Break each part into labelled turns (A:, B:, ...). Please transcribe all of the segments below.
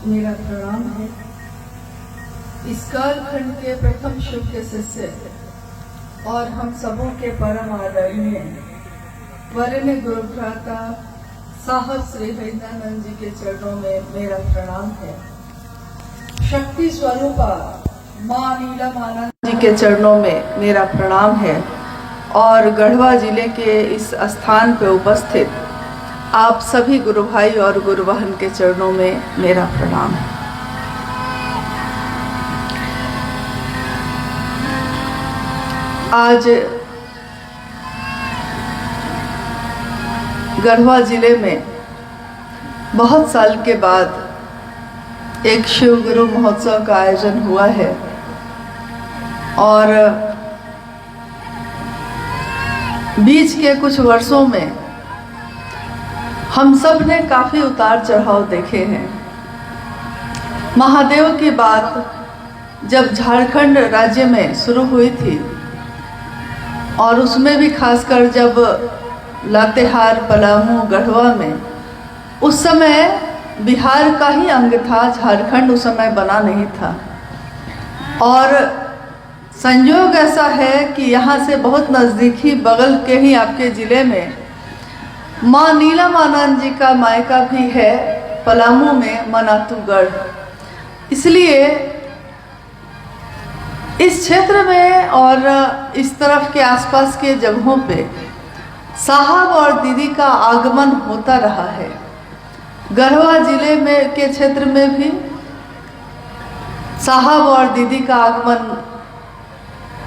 A: मेरा प्रणाम है। इस कालखंड के प्रथम शिव के शिष्य और हम सबों के परम आदरणीय वरण्य गुरुभ्राता साहब श्री हरिदानंद जी के चरणों में मेरा प्रणाम है। शक्ति स्वरूपा मां नीलम आनंद जी के चरणों में मेरा प्रणाम है और गढ़वा जिले के इस स्थान पर उपस्थित आप सभी गुरु भाई और गुरु बहन के चरणों में मेरा प्रणाम है। आज गढ़वा जिले में बहुत साल के बाद एक शिव गुरु महोत्सव का आयोजन हुआ है और बीच के कुछ वर्षों में हम सब ने काफी उतार चढ़ाव देखे हैं। महादेव की बात जब झारखंड राज्य में शुरू हुई थी और उसमें भी खासकर जब लातेहार, पलामू, गढ़वा में, उस समय बिहार का ही अंग था, झारखंड उस समय बना नहीं था। और संयोग ऐसा है कि यहाँ से बहुत नज़दीकी बगल के ही आपके ज़िले में माँ नीलम आनंद जी का मायका भी है, पलामू में मनातूगढ़। इसलिए इस क्षेत्र में और इस तरफ के आसपास के जगहों पे साहब और दीदी का आगमन होता रहा है। गढ़वा जिले में के क्षेत्र में भी साहब और दीदी का आगमन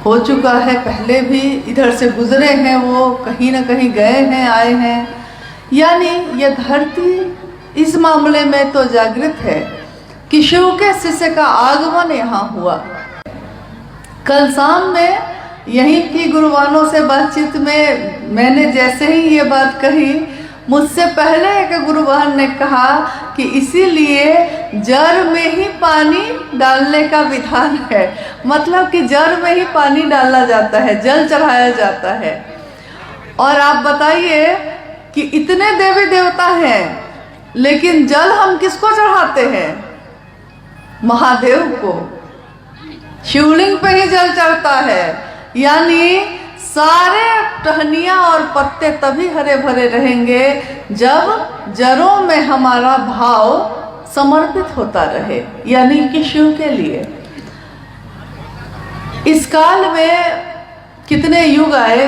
A: हो चुका है। पहले भी इधर से गुजरे हैं, वो कहीं ना कहीं गए हैं, आए हैं। यानी ये धरती इस मामले में तो जागृत है कि शिव के शिष्य का आगमन यहाँ हुआ। कल शाम में यहीं की गुरुवानों से बातचीत में मैंने जैसे ही ये बात कही, मुझसे पहले एक गुरुवान ने कहा कि इसीलिए जड़ में ही पानी डालने का विधान है। मतलब कि जड़ में ही पानी डाला जाता है, जल चढ़ाया जाता है। और आप बताइए कि इतने देवी देवता हैं, लेकिन जल हम किसको चढ़ाते हैं? महादेव को। शिवलिंग पे ही जल चढ़ता है। यानी सारे टहनियाँ और पत्ते तभी हरे भरे रहेंगे जब जड़ों में हमारा भाव समर्पित होता रहे, यानी कि शिव के लिए। इस काल में कितने युग आए,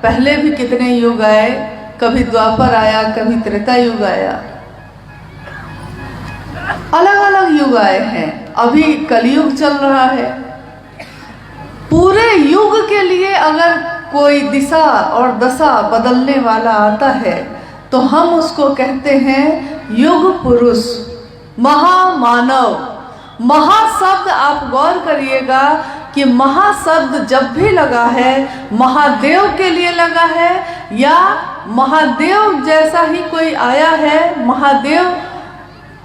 A: पहले भी कितने युग आए, कभी द्वापर आया, कभी त्रेता युग आया, अलग अलग युग आए हैं। अभी कलयुग चल रहा है। पूरे युग के लिए अगर कोई दिशा और दशा बदलने वाला आता है तो हम उसको कहते हैं युग पुरुष, महामानव। महाशब्द आप गौर करिएगा कि महाशब्द जब भी लगा है महादेव के लिए लगा है, या महादेव जैसा ही कोई आया है, महादेव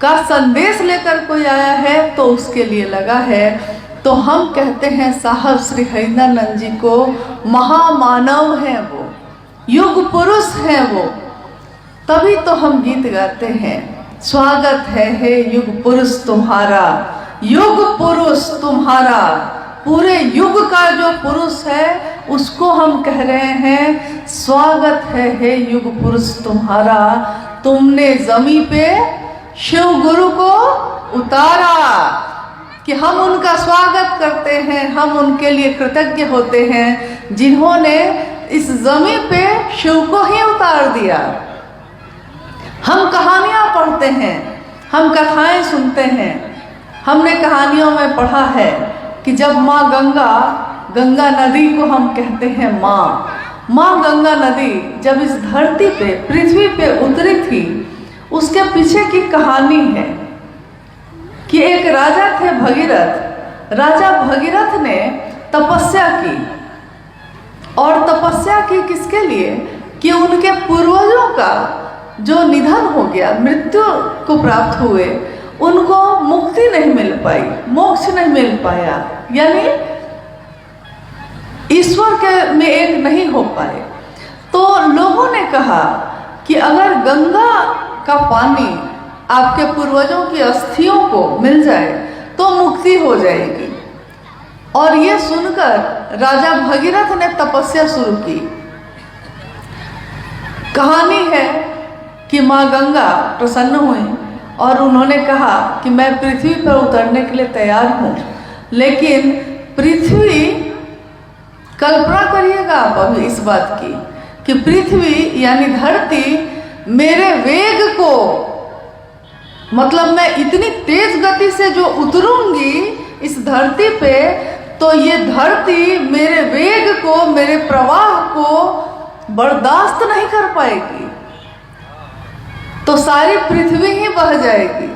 A: का संदेश लेकर कोई आया है तो उसके लिए लगा है। तो हम कहते हैं साहब श्री हरिदानंद जी को महामानव हैं, वो युग पुरुष हैं वो। तभी तो हम गीत गाते हैं, स्वागत है हे युग पुरुष तुम्हारा, युग पुरुष तुम्हारा। पूरे युग का जो पुरुष है उसको हम कह रहे हैं स्वागत है हे युग पुरुष तुम्हारा। तुमने जमी पे शिव गुरु को उतारा, कि हम उनका स्वागत करते हैं, हम उनके लिए कृतज्ञ होते हैं जिन्होंने इस जमी पे शिव को ही उतार दिया। हम कहानियाँ पढ़ते हैं, हम कथाएं सुनते हैं। हमने कहानियों में पढ़ा है कि जब माँ गंगा नदी को हम कहते हैं माँ गंगा नदी जब इस धरती पे, पृथ्वी पे उतरी थी, उसके पीछे की कहानी है कि एक राजा थे भगीरथ। राजा भगीरथ ने तपस्या की, और तपस्या की किसके लिए? कि उनके पूर्वजों का जो निधन हो गया, मृत्यु को प्राप्त हुए, उनको मुक्ति नहीं मिल पाई, मोक्ष नहीं मिल पाया, यानी ईश्वर के में एक नहीं हो पाए। तो लोगों ने कहा कि अगर गंगा का पानी आपके पूर्वजों की अस्थियों को मिल जाए तो मुक्ति हो जाएगी। और ये सुनकर राजा भगीरथ ने तपस्या शुरू की। कहानी है कि माँ गंगा प्रसन्न हुई और उन्होंने कहा कि मैं पृथ्वी पर उतरने के लिए तैयार हूँ, लेकिन पृथ्वी, कल्पना करिएगा आप अभी इस बात की कि पृथ्वी यानी धरती मेरे वेग को, मतलब मैं इतनी तेज गति से जो उतरूंगी इस धरती पे, तो ये धरती मेरे वेग को, मेरे प्रवाह को बर्दाश्त नहीं कर पाएगी, तो सारी पृथ्वी ही बह जाएगी।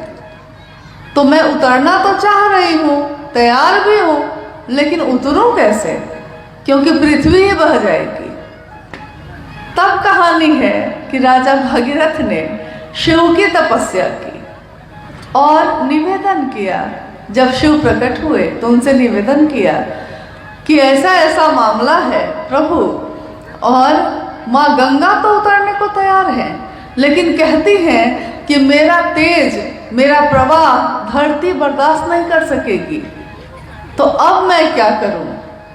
A: तो मैं उतरना तो चाह रही हूँ, तैयार भी हूँ, लेकिन उतरूं कैसे, क्योंकि पृथ्वी ही बह जाएगी। तब कहानी है कि राजा भगीरथ ने शिव की तपस्या की और निवेदन किया। जब शिव प्रकट हुए तो उनसे निवेदन किया कि ऐसा ऐसा मामला है प्रभु, और माँ गंगा तो उतरने को तैयार है, लेकिन कहती हैं कि मेरा तेज, मेरा प्रवाह धरती बर्दाश्त नहीं कर सकेगी। तो अब मैं क्या करूं?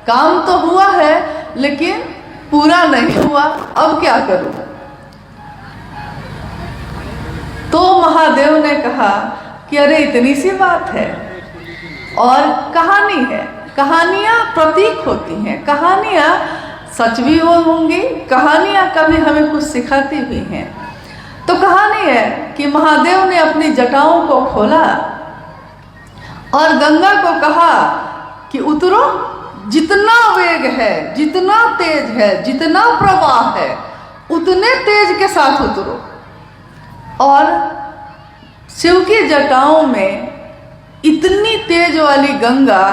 A: काम तो हुआ है लेकिन पूरा नहीं हुआ, अब क्या करूं? तो महादेव ने कहा कि अरे इतनी सी बात है, और कहानी है, कहानियां प्रतीक होती हैं, कहानियां सच भी होंगी, कहानियां कभी हमें कुछ सिखाती भी हैं। तो कहानी है कि महादेव ने अपनी जटाओं को खोला और गंगा को कहा कि उतरो, जितना वेग है, जितना तेज है, जितना प्रवाह है, उतने तेज के साथ उतरो। और शिव की जटाओं में इतनी तेज वाली गंगा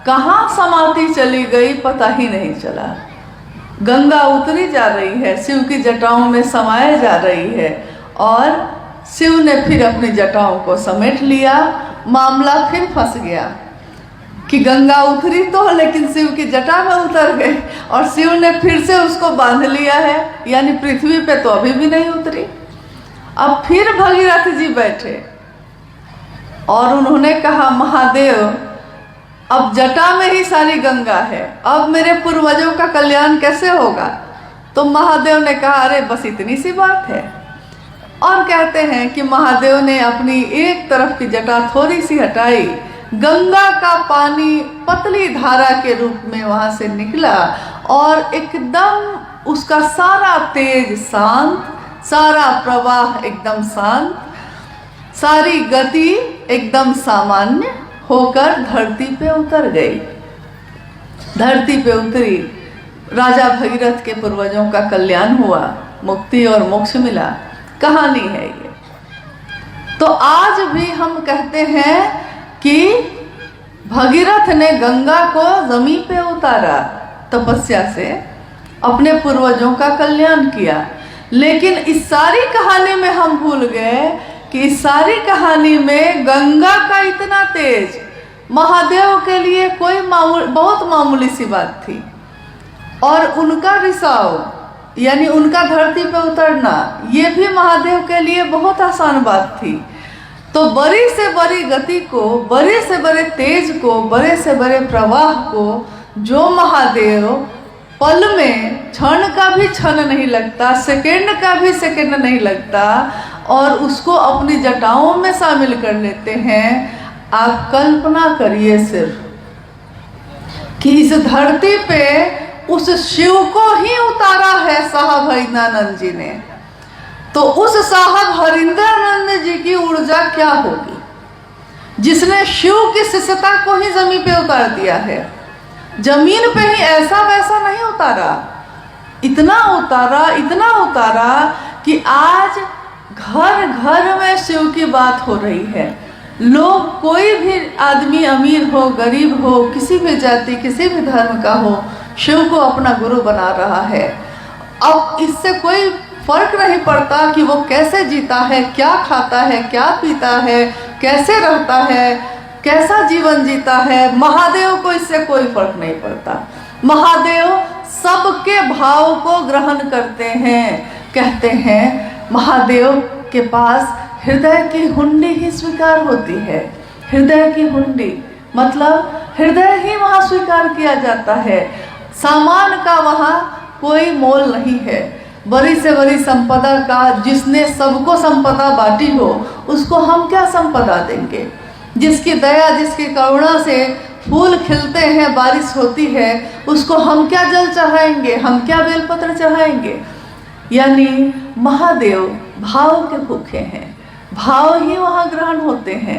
A: कहाँ समाती चली गई पता ही नहीं चला। गंगा उतरी जा रही है, शिव की जटाओं में समाये जा रही है, और शिव ने फिर अपनी जटाओं को समेट लिया। मामला फिर फंस गया कि गंगा उतरी तो, लेकिन शिव की जटा में उतर गई, और शिव ने फिर से उसको बांध लिया है, यानी पृथ्वी पे तो अभी भी नहीं उतरी। अब फिर भगीरथ जी बैठे और उन्होंने कहा महादेव, अब जटा में ही सारी गंगा है, अब मेरे पूर्वजों का कल्याण कैसे होगा? तो महादेव ने कहा अरे बस इतनी सी बात है। और कहते हैं कि महादेव ने अपनी एक तरफ की जटा थोड़ी सी हटाई, गंगा का पानी पतली धारा के रूप में वहां से निकला, और एकदम उसका सारा तेज शांत, सारा प्रवाह एकदम शांत, सारी गति एकदम सामान्य होकर धरती पे उतर गई। धरती पे उतरी, राजा भगीरथ के पूर्वजों का कल्याण हुआ, मुक्ति और मोक्ष मिला। कहानी है ये। तो आज भी हम कहते हैं कि भगीरथ ने गंगा को जमीन पे उतारा तपस्या से, अपने पूर्वजों का कल्याण किया। लेकिन इस सारी कहानी में हम भूल गए कि इस सारी कहानी में गंगा का इतना तेज महादेव के लिए कोई बहुत मामूली सी बात थी, और उनका रिसाव यानी उनका धरती पे उतरना ये भी महादेव के लिए बहुत आसान बात थी। तो बड़ी से बड़ी गति को, बड़े से बड़े तेज को, बड़े से बड़े प्रवाह को जो महादेव पल में, क्षण का भी क्षण नहीं लगता, सेकंड का भी सेकंड नहीं लगता, और उसको अपनी जटाओं में शामिल कर लेते हैं। आप कल्पना करिए सिर्फ कि इस धरती पे उस शिव को ही उतारा है साहब हरिंद्रानंद जी ने, तो उस साहब हरिंद्रानंद जी की ऊर्जा क्या होगी, जिसने शिव की शिष्यता को ही जमीन पे उतार दिया है। जमीन पे ही ऐसा वैसा नहीं उतारा, इतना उतारा, इतना उतारा कि आज घर घर में शिव की बात हो रही है। लोग, कोई भी आदमी, अमीर हो, गरीब हो, किसी भी जाति, किसी भी धर्म का हो, शिव को अपना गुरु बना रहा है। अब इससे कोई फर्क नहीं पड़ता कि वो कैसे जीता है, क्या खाता है, क्या पीता है, कैसे रहता है, कैसा जीवन जीता है। महादेव को इससे कोई फर्क नहीं पड़ता। महादेव सबके भाव को ग्रहण करते हैं। कहते हैं महादेव के पास हृदय की हुंडी ही स्वीकार होती है। हृदय की हुंडी मतलब हृदय ही वहाँ स्वीकार किया जाता है। सामान का वहाँ कोई मोल नहीं है। बड़ी से बड़ी संपदा का जिसने सबको संपदा बांटी हो, उसको हम क्या संपदा देंगे? जिसकी दया, जिसकी करुणा से फूल खिलते हैं, बारिश होती है, उसको हम क्या जल चढ़ाएंगे? हम क्या बेलपत्र चढ़ाएंगे? यानी महादेव भाव के भूखे हैं, भाव ही वहाँ ग्रहण होते हैं।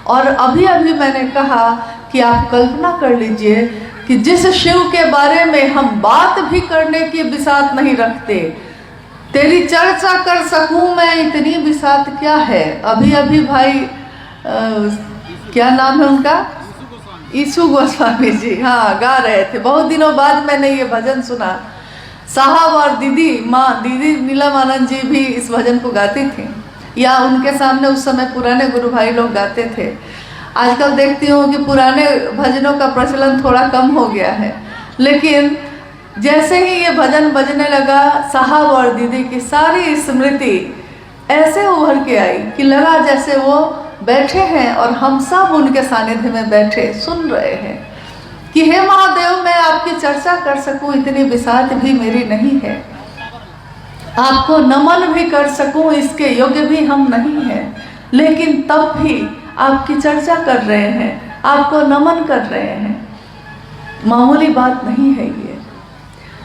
A: और अभी अभी मैंने कहा कि आप कल्पना कर लीजिए कि जिस शिव के बारे में हम बात भी करने की बिसात नहीं रखते, तेरी चर्चा कर सकूं मैं इतनी बिसात क्या है। अभी अभी भाई क्या नाम है उनका, ईशु गोस्वामी जी, हाँ, गा रहे थे। बहुत दिनों बाद मैंने ये भजन सुना। साहब और दीदी, माँ दीदी नीलम आनंद जी भी इस भजन को गाती थी, या उनके सामने उस समय पुराने गुरु भाई लोग गाते थे। आजकल देखती हूँ कि पुराने भजनों का प्रचलन थोड़ा कम हो गया है, लेकिन जैसे ही ये भजन बजने लगा, साहब और दीदी की सारी स्मृति ऐसे उभर के आई कि लगा जैसे वो बैठे हैं और हम सब उनके सानिध्य में बैठे सुन रहे हैं कि हे महादेव, मैं आपकी चर्चा कर सकूं इतनी बिसात भी मेरी नहीं है, आपको नमन भी कर सकूं इसके योग्य भी हम नहीं हैं, लेकिन तब भी आपकी चर्चा कर रहे हैं, आपको नमन कर रहे हैं। मामूली बात नहीं है ये।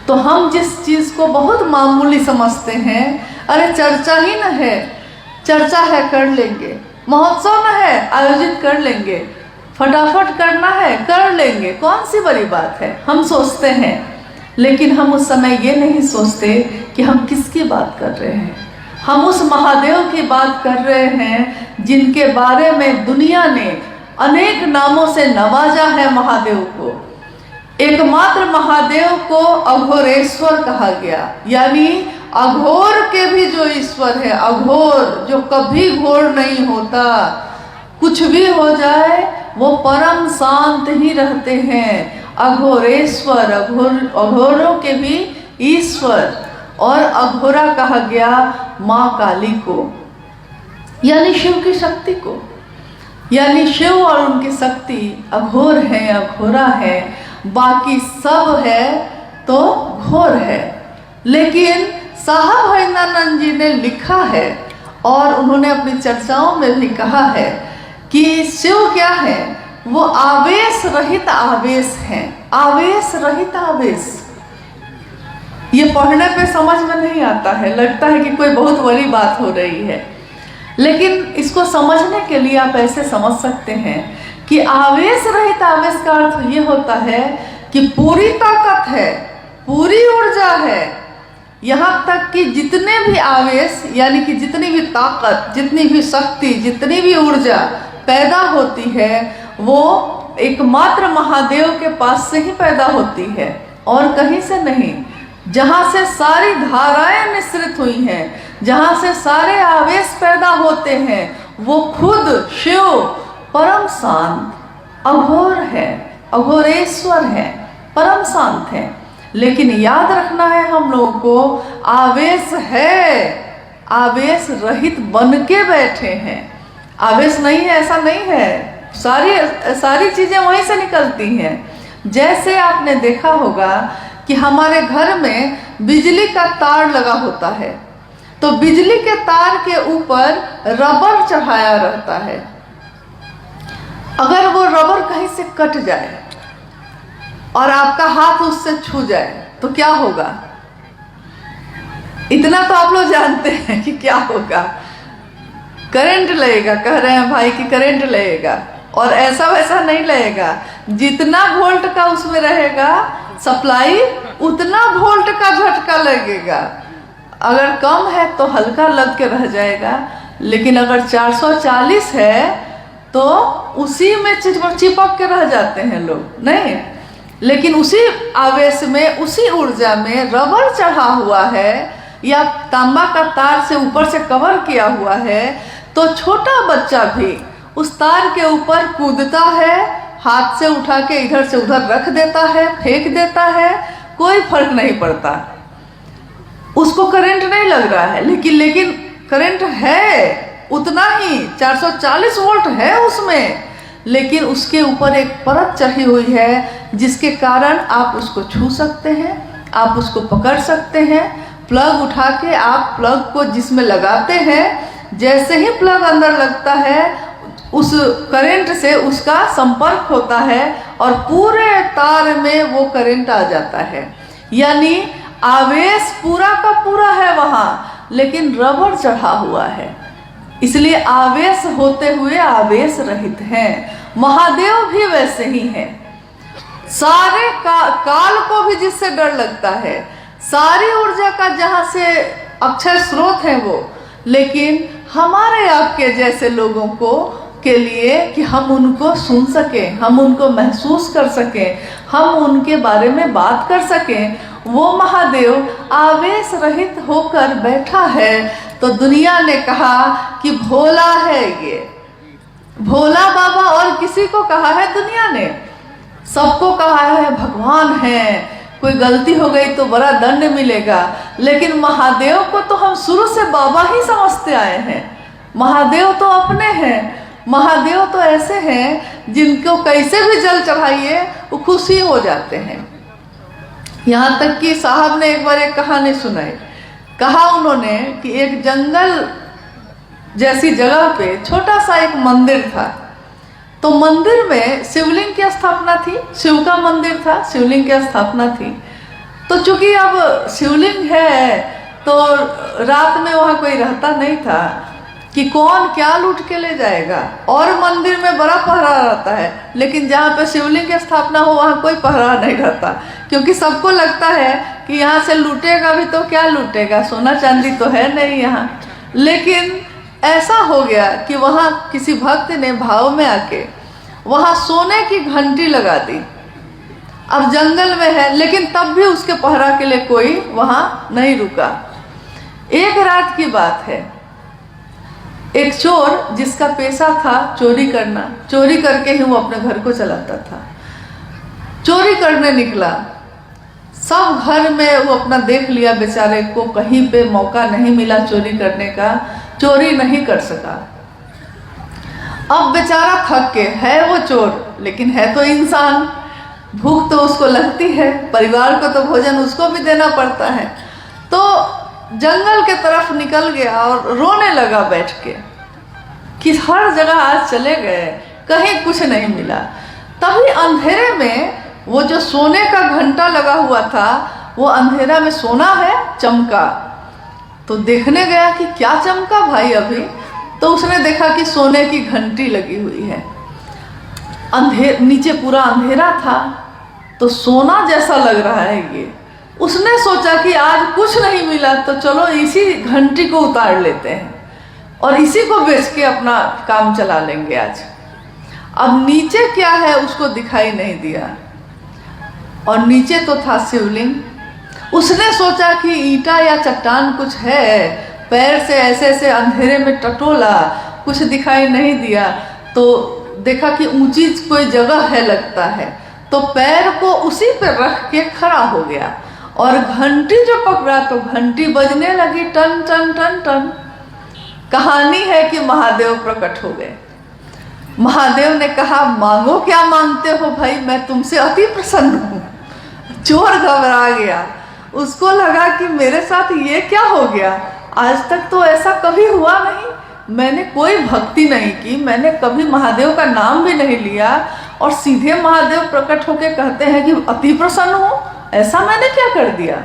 A: तो हम जिस चीज़ को बहुत मामूली समझते हैं, अरे चर्चा ही न है, चर्चा है कर लेंगे, महोत्सव न है आयोजित कर लेंगे, फटाफट करना है कर लेंगे, कौन सी बड़ी बात है, हम सोचते हैं। लेकिन हम उस समय ये नहीं सोचते कि हम किसकी बात कर रहे हैं। हम उस महादेव की बात कर रहे हैं जिनके बारे में दुनिया ने अनेक नामों से नवाजा है। महादेव को, एकमात्र महादेव को अघोरेश्वर कहा गया, यानी अघोर के भी जो ईश्वर है, अघोर जो कभी घोर नहीं होता, कुछ भी हो जाए वो परम शांत ही रहते हैं। अघोरेश्वर, अघोरों के भी ईश्वर। और अघोरा कहा गया माँ काली को, यानी शिव की शक्ति को। यानी शिव और उनकी शक्ति अघोर है, अघोरा है, बाकी सब है तो घोर है। लेकिन साहब हरिनानंद जी ने लिखा है और उन्होंने अपनी चर्चाओं में भी कहा है कि शिव क्या है, वो आवेश रहित आवेश है। आवेश रहित आवेश, ये पढ़ने पे समझ में नहीं आता है, लगता है कि कोई बहुत बड़ी बात हो रही है, लेकिन इसको समझने के लिए आप ऐसे समझ सकते हैं कि आवेश रहित आवेश का अर्थ ये होता है कि पूरी ताकत है, पूरी ऊर्जा है, यहाँ तक कि जितने भी आवेश यानी कि जितनी भी ताकत, जितनी भी शक्ति, जितनी भी ऊर्जा पैदा होती है वो एकमात्र महादेव के पास से ही पैदा होती है और कहीं से नहीं। जहाँ से सारी धाराएं निश्रित हुई हैं, जहाँ से सारे आवेश पैदा होते हैं, वो खुद शिव परम शांत अघोर है, अघोरेश्वर है, परम शांत है। लेकिन याद रखना है हम लोगों को, आवेश है, आवेश रहित बन के बैठे हैं। आवेश नहीं है ऐसा नहीं है, सारी चीजें वहीं से निकलती हैं। जैसे आपने देखा होगा कि हमारे घर में बिजली का तार लगा होता है, तो बिजली के तार के ऊपर रबर चढ़ाया रहता है। अगर वो रबर कहीं से कट जाए और आपका हाथ उससे छू जाए तो क्या होगा? इतना तो आप लोग जानते हैं कि क्या होगा, करंट लगेगा। कह रहे हैं भाई कि करंट लगेगा, और ऐसा वैसा नहीं लगेगा। जितना वोल्ट का उसमें रहेगा सप्लाई, उतना वोल्ट का झटका लगेगा। अगर कम है तो हल्का लग के रह जाएगा, लेकिन अगर 440 है तो उसी में चिपक के रह जाते हैं लोग, नहीं। लेकिन उसी आवेश में, उसी ऊर्जा में रबर चढ़ा हुआ है या तांबा का तार से ऊपर से कवर किया हुआ है, तो छोटा बच्चा भी उस तार के ऊपर कूदता है, हाथ से उठा के इधर से उधर रख देता है, फेंक देता है, कोई फर्क नहीं पड़ता, उसको करंट नहीं लग रहा है। लेकिन करंट है, उतना ही 440 वोल्ट है उसमें, लेकिन उसके ऊपर एक परत चढ़ी हुई है जिसके कारण आप उसको छू सकते हैं, आप उसको पकड़ सकते हैं। प्लग उठा के आप प्लग को जिसमें लगाते हैं, जैसे ही प्लग अंदर लगता है उस करंट से उसका संपर्क होता है और पूरे तार में वो करंट आ जाता है। यानी आवेश पूरा का पूरा है वहाँ, लेकिन रबड़ चढ़ा हुआ है, इसलिए आवेश होते हुए आवेश रहित हैं। महादेव भी वैसे ही हैं। सारे काल को भी जिससे डर लगता है, सारी ऊर्जा का जहाँ से अक्षर स्रोत है वो, लेकिन हमारे आपके जैसे लोगों को के लिए कि हम उनको सुन सकें, हम उनको महसूस कर सकें, हम उनके बारे में बात कर सकें, वो महादेव आवेश रहित होकर बैठा है। तो दुनिया ने कहा कि भोला है ये, भोला बाबा, और किसी को कहा है दुनिया ने, सबको कहा है भगवान है, कोई गलती हो गई तो बड़ा दंड मिलेगा। लेकिन महादेव को तो हम शुरू से बाबा ही समझते आए हैं। महादेव तो अपने हैं, महादेव तो ऐसे हैं जिनको कैसे भी जल चढ़ाइए वो खुशी हो जाते हैं। यहाँ तक कि साहब ने एक बार एक कहानी सुनाई। कहा उन्होंने कि एक जंगल जैसी जगह पे छोटा सा एक मंदिर था। तो मंदिर में शिवलिंग की स्थापना थी, शिव का मंदिर था, शिवलिंग की स्थापना थी। तो चूंकि अब शिवलिंग है तो रात में वहाँ कोई रहता नहीं था कि कौन क्या लूट के ले जाएगा, और मंदिर में बड़ा पहरा रहता है, लेकिन जहाँ पे शिवलिंग की स्थापना हो वहाँ कोई पहरा नहीं रहता, क्योंकि सबको लगता है कि यहाँ से लूटेगा भी तो क्या लूटेगा, सोना चांदी तो है नहीं यहाँ। लेकिन ऐसा हो गया कि वहाँ किसी भक्त ने भाव में आके वहाँ सोने की घंटी लगा दी। अब जंगल में है, लेकिन तब भी उसके पहरा के लिए कोई वहाँ नहीं रुका। एक रात की बात है, एक चोर जिसका पेशा था चोरी करना, चोरी करके ही वो अपने घर को चलाता था, चोरी करने निकला। सब घर में वो अपना देख लिया, बेचारे को कहीं पे मौका नहीं मिला चोरी करने का, चोरी नहीं कर सका। अब बेचारा थक के, है वो चोर लेकिन है तो इंसान, भूख तो उसको लगती है, परिवार को तो भोजन उसको भी देना पड़ता है। तो जंगल के तरफ निकल गया और रोने लगा बैठ के कि हर जगह आज चले गए, कहीं कुछ नहीं मिला। तभी अंधेरे में वो जो सोने का घंटा लगा हुआ था, वो अंधेरा में सोना है चमका। तो देखने गया कि क्या चमका भाई अभी, तो उसने देखा कि सोने की घंटी लगी हुई है। नीचे पूरा अंधेरा था, तो सोना जैसा लग रहा है ये। उसने सोचा कि आज कुछ नहीं मिला तो चलो इसी घंटी को उतार लेते हैं और इसी को बेच के अपना काम चला लेंगे आज। अब नीचे क्या है उसको दिखाई नहीं दिया, और नीचे तो था शिवलिंग। उसने सोचा कि ईंटा या चट्टान कुछ है, पैर से ऐसे ऐसे अंधेरे में टटोला, कुछ दिखाई नहीं दिया। तो देखा कि ऊंची कोई जगह है लगता है, तो पैर को उसी पे रख के खड़ा हो गया और घंटी जो पकड़ा तो घंटी बजने लगी, टन टन टन टन। कहानी है कि महादेव प्रकट हो गए। महादेव ने कहा, मांगो क्या मांगते हो भाई, मैं तुमसे अति प्रसन्न हूँ। चोर घबरा गया, उसको लगा कि मेरे साथ ये क्या हो गया, आज तक तो ऐसा कभी हुआ नहीं, मैंने कोई भक्ति नहीं की, मैंने कभी महादेव का नाम भी नहीं लिया, और सीधे महादेव प्रकट होके कहते हैं कि अति प्रसन्न हूँ, ऐसा मैंने क्या कर दिया।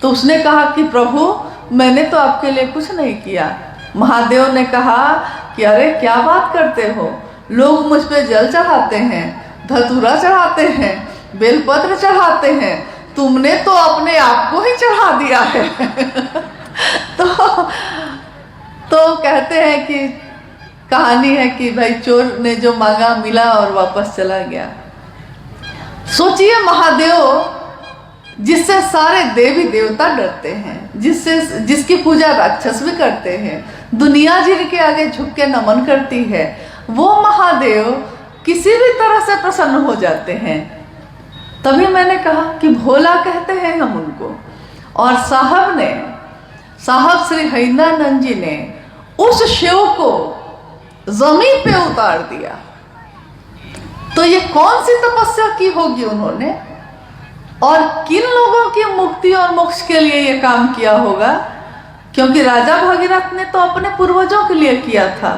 A: तो उसने कहा कि प्रभु मैंने तो आपके लिए कुछ नहीं किया। महादेव ने कहा कि अरे क्या बात करते हो, लोग मुझ पे जल चढ़ाते हैं, धतूरा चढ़ाते हैं, बेलपत्र चढ़ाते हैं, तुमने तो अपने आप को ही चढ़ा दिया है। तो कहते हैं कि कहानी है कि भाई चोर ने जो मांगा मिला और वापस चला गया। सोचिए महादेव जिससे सारे देवी देवता डरते हैं, जिसकी पूजा राक्षस भी करते हैं, दुनिया जिनके आगे झुक के नमन करती है, वो महादेव किसी भी तरह से प्रसन्न हो जाते हैं। तभी मैंने कहा कि भोला कहते हैं हम उनको। और साहब श्री हरिनानंद जी ने उस शिव को जमीन पे उतार दिया। तो ये कौन सी तपस्या की होगी उन्होंने, और किन लोगों की मुक्ति और मोक्ष के लिए ये काम किया होगा? क्योंकि राजा भगीरथ ने तो अपने पूर्वजों के लिए किया था,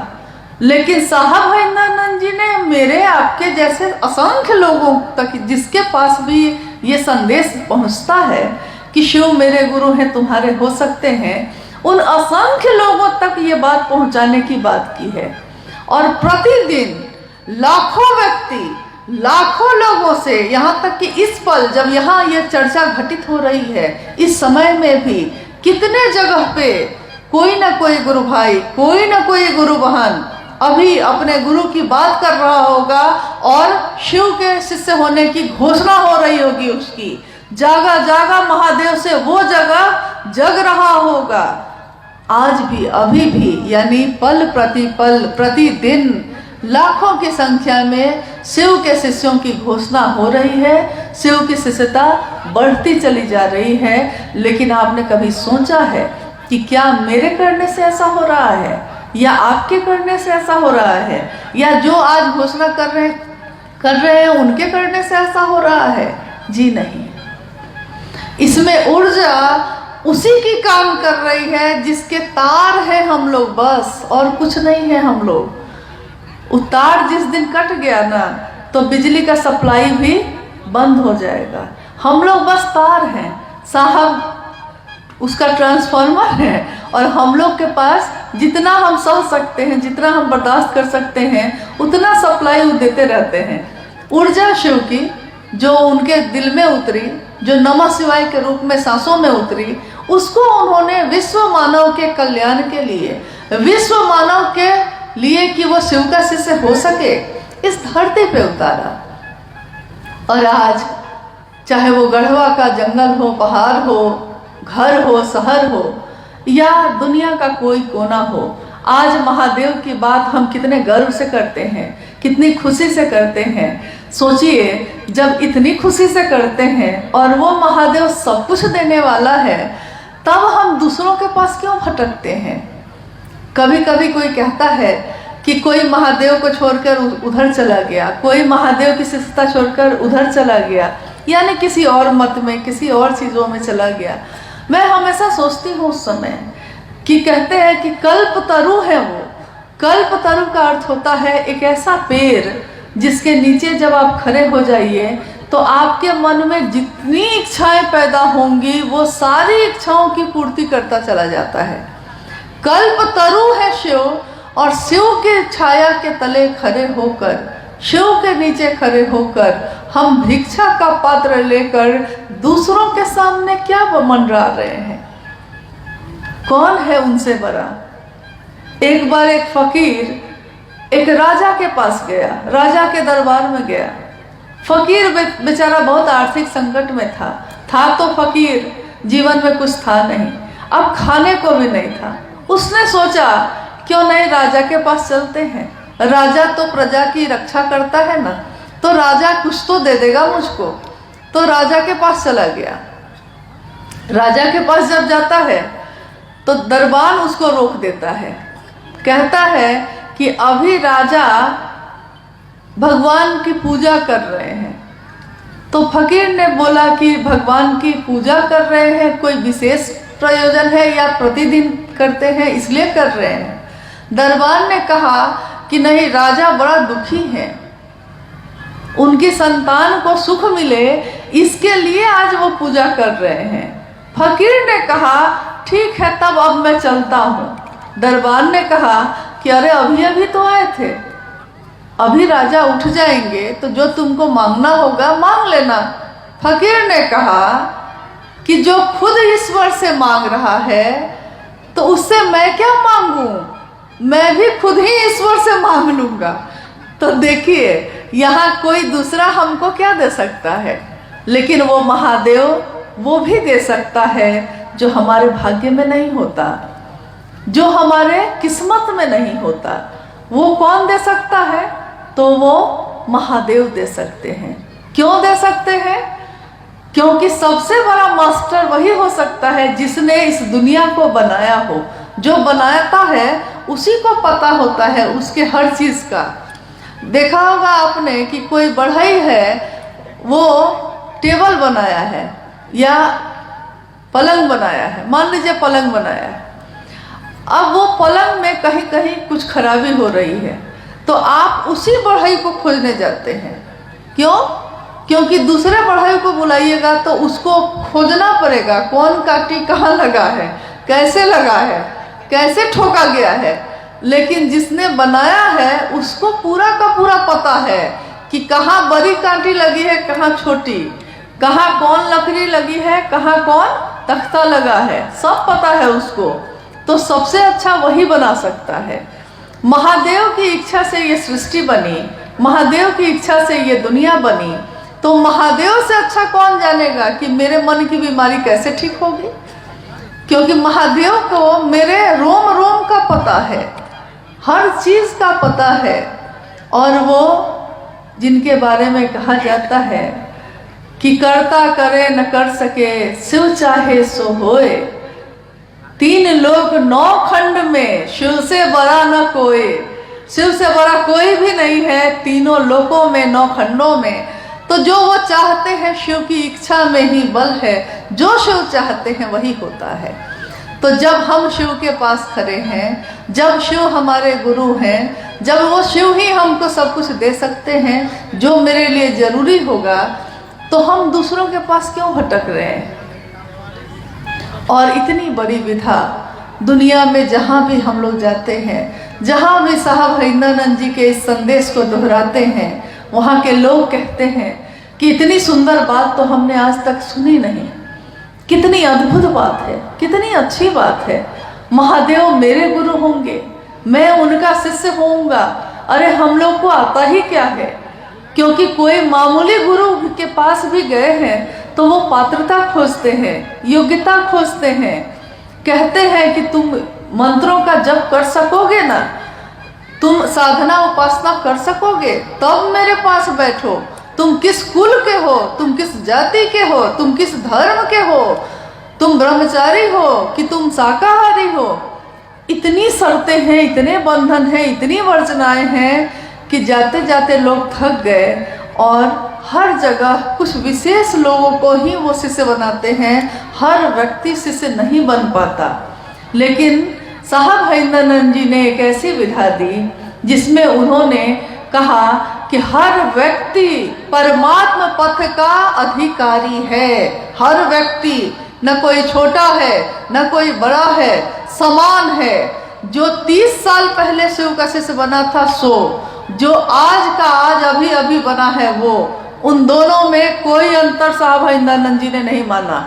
A: लेकिन साहब हरिंद्रानंद जी ने मेरे आपके जैसे असंख्य लोगों तक, जिसके पास भी ये संदेश पहुंचता है कि शिव मेरे गुरु हैं, तुम्हारे हो सकते हैं, उन असंख्य लोगों तक ये बात पहुंचाने की बात की है। और प्रतिदिन लाखों व्यक्ति, लाखों लोगों से, यहाँ तक कि इस पल जब यहाँ ये चर्चा घटित हो रही है, इस समय में भी कितने जगह पे कोई ना कोई गुरु भाई, कोई ना कोई गुरु बहन अभी अपने गुरु की बात कर रहा होगा और शिव के शिष्य होने की घोषणा हो रही होगी उसकी। जागा जागा महादेव से वो जगह जग रहा होगा। आज भी, अभी भी, यानी पल प्रति पल, प्रतिदिन लाखों की संख्या में शिव के शिष्यों की घोषणा हो रही है, शिव की शिष्यता बढ़ती चली जा रही है। लेकिन आपने कभी सोचा है कि क्या मेरे करने से ऐसा हो रहा है, या आपके करने से ऐसा हो रहा है, या जो आज घोषणा कर रहे हैं उनके करने से ऐसा हो रहा है? जी नहीं। इसमें ऊर्जा उसी की काम कर रही है जिसके तार है हम लोग, बस, और कुछ नहीं है हम लोग। तार जिस दिन कट गया ना, तो बिजली का सप्लाई भी बंद हो जाएगा। हम लोग बस तार हैं, साहब उसका ट्रांसफार्मर है, और हम लोग के पास जितना हम सह सकते हैं, जितना हम बर्दाश्त कर सकते हैं, उतना सप्लाई वो देते रहते हैं। ऊर्जा शिव की जो उनके दिल में उतरी, जो नमः शिवाय के रूप में सांसों में उतरी, उसको उन्होंने विश्व मानव के कल्याण के लिए, विश्व मानव के लिए कि वो शिव का शिष्य हो सके, इस धरती पे उतारा। और आज चाहे वो गढ़वा का जंगल हो, पहाड़ हो, घर हो, शहर हो, या दुनिया का कोई कोना हो, आज महादेव की बात हम कितने गर्व से करते हैं, कितनी खुशी से करते हैं। सोचिए, जब इतनी खुशी से करते हैं और वो महादेव सब कुछ देने वाला है, तब हम दूसरों के पास क्यों भटकते हैं? कभी कभी कोई कहता है कि कोई महादेव को छोड़कर उधर चला गया, कोई महादेव की शिष्यता छोड़कर उधर चला गया, यानी किसी और मत में, किसी और चीज़ों में चला गया। मैं हमेशा सोचती हूँ उस समय कि कहते हैं कि कल्प तरु है वो। कल्प तरु का अर्थ होता है एक ऐसा पेड़ जिसके नीचे जब आप खड़े हो जाइए तो आपके मन में जितनी इच्छाएं पैदा होंगी वो सारी इच्छाओं की पूर्ति करता चला जाता है। कल्प तरु है शिव, और शिव के छाया के तले खड़े होकर, शिव के नीचे खड़े होकर हम भिक्षा का पात्र लेकर दूसरों के सामने क्या मंडरा रहे हैं? कौन है उनसे बड़ा? एक बार एक फकीर एक राजा के पास गया, राजा के दरबार में गया। फकीर बेचारा बहुत आर्थिक संकट में था तो फकीर, जीवन में कुछ था नहीं, अब खाने को भी नहीं था। उसने सोचा क्यों नहीं राजा के पास चलते हैं, राजा तो प्रजा की रक्षा करता है ना, तो राजा कुछ तो दे देगा मुझको। तो राजा के पास चला गया। राजा के पास जब जाता है तो दरबार उसको रोक देता है, कहता है कि अभी राजा भगवान की पूजा कर रहे हैं। तो फकीर ने बोला कि भगवान की पूजा कर रहे हैं, कोई विशेष प्रयोजन है या प्रतिदिन करते हैं इसलिए कर रहे हैं? दरबार ने कहा कि नहीं, राजा बड़ा दुखी है, उनकी संतान को सुख मिले इसके लिए आज वो पूजा कर रहे हैं। फकीर ने कहा ठीक है, तब अब मैं चलता हूँ। दरबार ने कहा कि अरे अभी अभी तो आए थे, अभी राजा उठ जाएंगे तो जो तुमको मांगना होगा मांग लेना। फकीर ने कहा कि जो खुद ईश्वर से मांग रहा है तो उससे मैं क्या मांगूं, मैं भी खुद ही ईश्वर से मांग लूंगा। तो देखिए, यहाँ कोई दूसरा हमको क्या दे सकता है, लेकिन वो महादेव वो भी दे सकता है जो हमारे भाग्य में नहीं होता, जो हमारे किस्मत में नहीं होता। वो कौन दे सकता है? तो वो महादेव दे सकते हैं। क्यों दे सकते हैं? क्योंकि सबसे बड़ा मास्टर वही हो सकता है जिसने इस दुनिया को बनाया हो। जो बनाता है उसी को पता होता है उसके हर चीज़ का। देखा होगा आपने कि कोई बढ़ई है, वो टेबल बनाया है या पलंग बनाया है, मान लीजिए पलंग बनाया है। अब वो पलंग में कहीं कहीं कुछ खराबी हो रही है, तो आप उसी बढ़ई को खोजने जाते हैं। क्यों? क्योंकि दूसरे बढ़ई को बुलाइएगा तो उसको खोजना पड़ेगा, कौन काटी कहाँ लगा है, कैसे लगा है, कैसे ठोका गया है। लेकिन जिसने बनाया है उसको पूरा का पूरा पता है कि कहाँ बड़ी कांटी लगी है, कहाँ छोटी, कहाँ कौन लकड़ी लगी है, कहाँ कौन तख्ता लगा है, सब पता है उसको। तो सबसे अच्छा वही बना सकता है। महादेव की इच्छा से ये सृष्टि बनी, महादेव की इच्छा से ये दुनिया बनी, तो महादेव से अच्छा कौन जानेगा कि मेरे मन की बीमारी कैसे ठीक होगी? क्योंकि महादेव को मेरे रोम रोम का पता है, हर चीज का पता है। और वो जिनके बारे में कहा जाता है कि करता करे न कर सके, शिव चाहे सो होए, तीन लोक नौ खंड में शिव से बड़ा न कोई। शिव से बड़ा कोई भी नहीं है तीनों लोकों में, नौ खंडों में। तो जो वो चाहते हैं, शिव की इच्छा में ही बल है, जो शिव चाहते हैं वही होता है। तो जब हम शिव के पास खड़े हैं, जब शिव हमारे गुरु हैं, जब वो शिव ही हमको सब कुछ दे सकते हैं जो मेरे लिए जरूरी होगा, तो हम दूसरों के पास क्यों भटक रहे हैं? और इतनी बड़ी विधा दुनिया में जहाँ भी हम लोग जाते हैं, जहाँ भी साहब हरिंद्रानंद जी के इस संदेश को दोहराते हैं, वहाँ के लोग कहते हैं कि इतनी सुंदर बात तो हमने आज तक सुनी नहीं, कितनी अद्भुत बात है, कितनी अच्छी बात है। महादेव मेरे गुरु होंगे, मैं उनका शिष्य होऊंगा। अरे हम लोग को आता ही क्या है? क्योंकि कोई मामूली गुरु के पास भी गए हैं तो वो पात्रता खोजते हैं, योग्यता खोजते हैं, कहते हैं कि तुम मंत्रों का जप कर सकोगे ना, तुम साधना उपासना कर सकोगे, तब मेरे पास बैठो। तुम किस कुल के हो, तुम किस जाति के हो, तुम किस धर्म के हो, तुम ब्रह्मचारी हो कि तुम शाकाहारी हो। इतनी शर्तें हैं, इतने बंधन हैं, इतनी वर्जनाएं हैं कि जाते जाते लोग थक गए और हर जगह कुछ विशेष लोगों को ही वो शिष्य बनाते हैं, हर व्यक्ति शिष्य नहीं बन पाता। लेकिन साहब हरिंद्रानंद जी ने एक ऐसी विधा दी जिसमें उन्होंने कहा कि हर व्यक्ति परमात्मा पथ का अधिकारी है। हर व्यक्ति, न कोई छोटा है न कोई बड़ा है, समान है। जो 30 साल पहले शिव का शिष्य बना था सो, जो आज का आज अभी अभी बना है वो, उन दोनों में कोई अंतर साहब हरिंद्रानंद जी ने नहीं माना।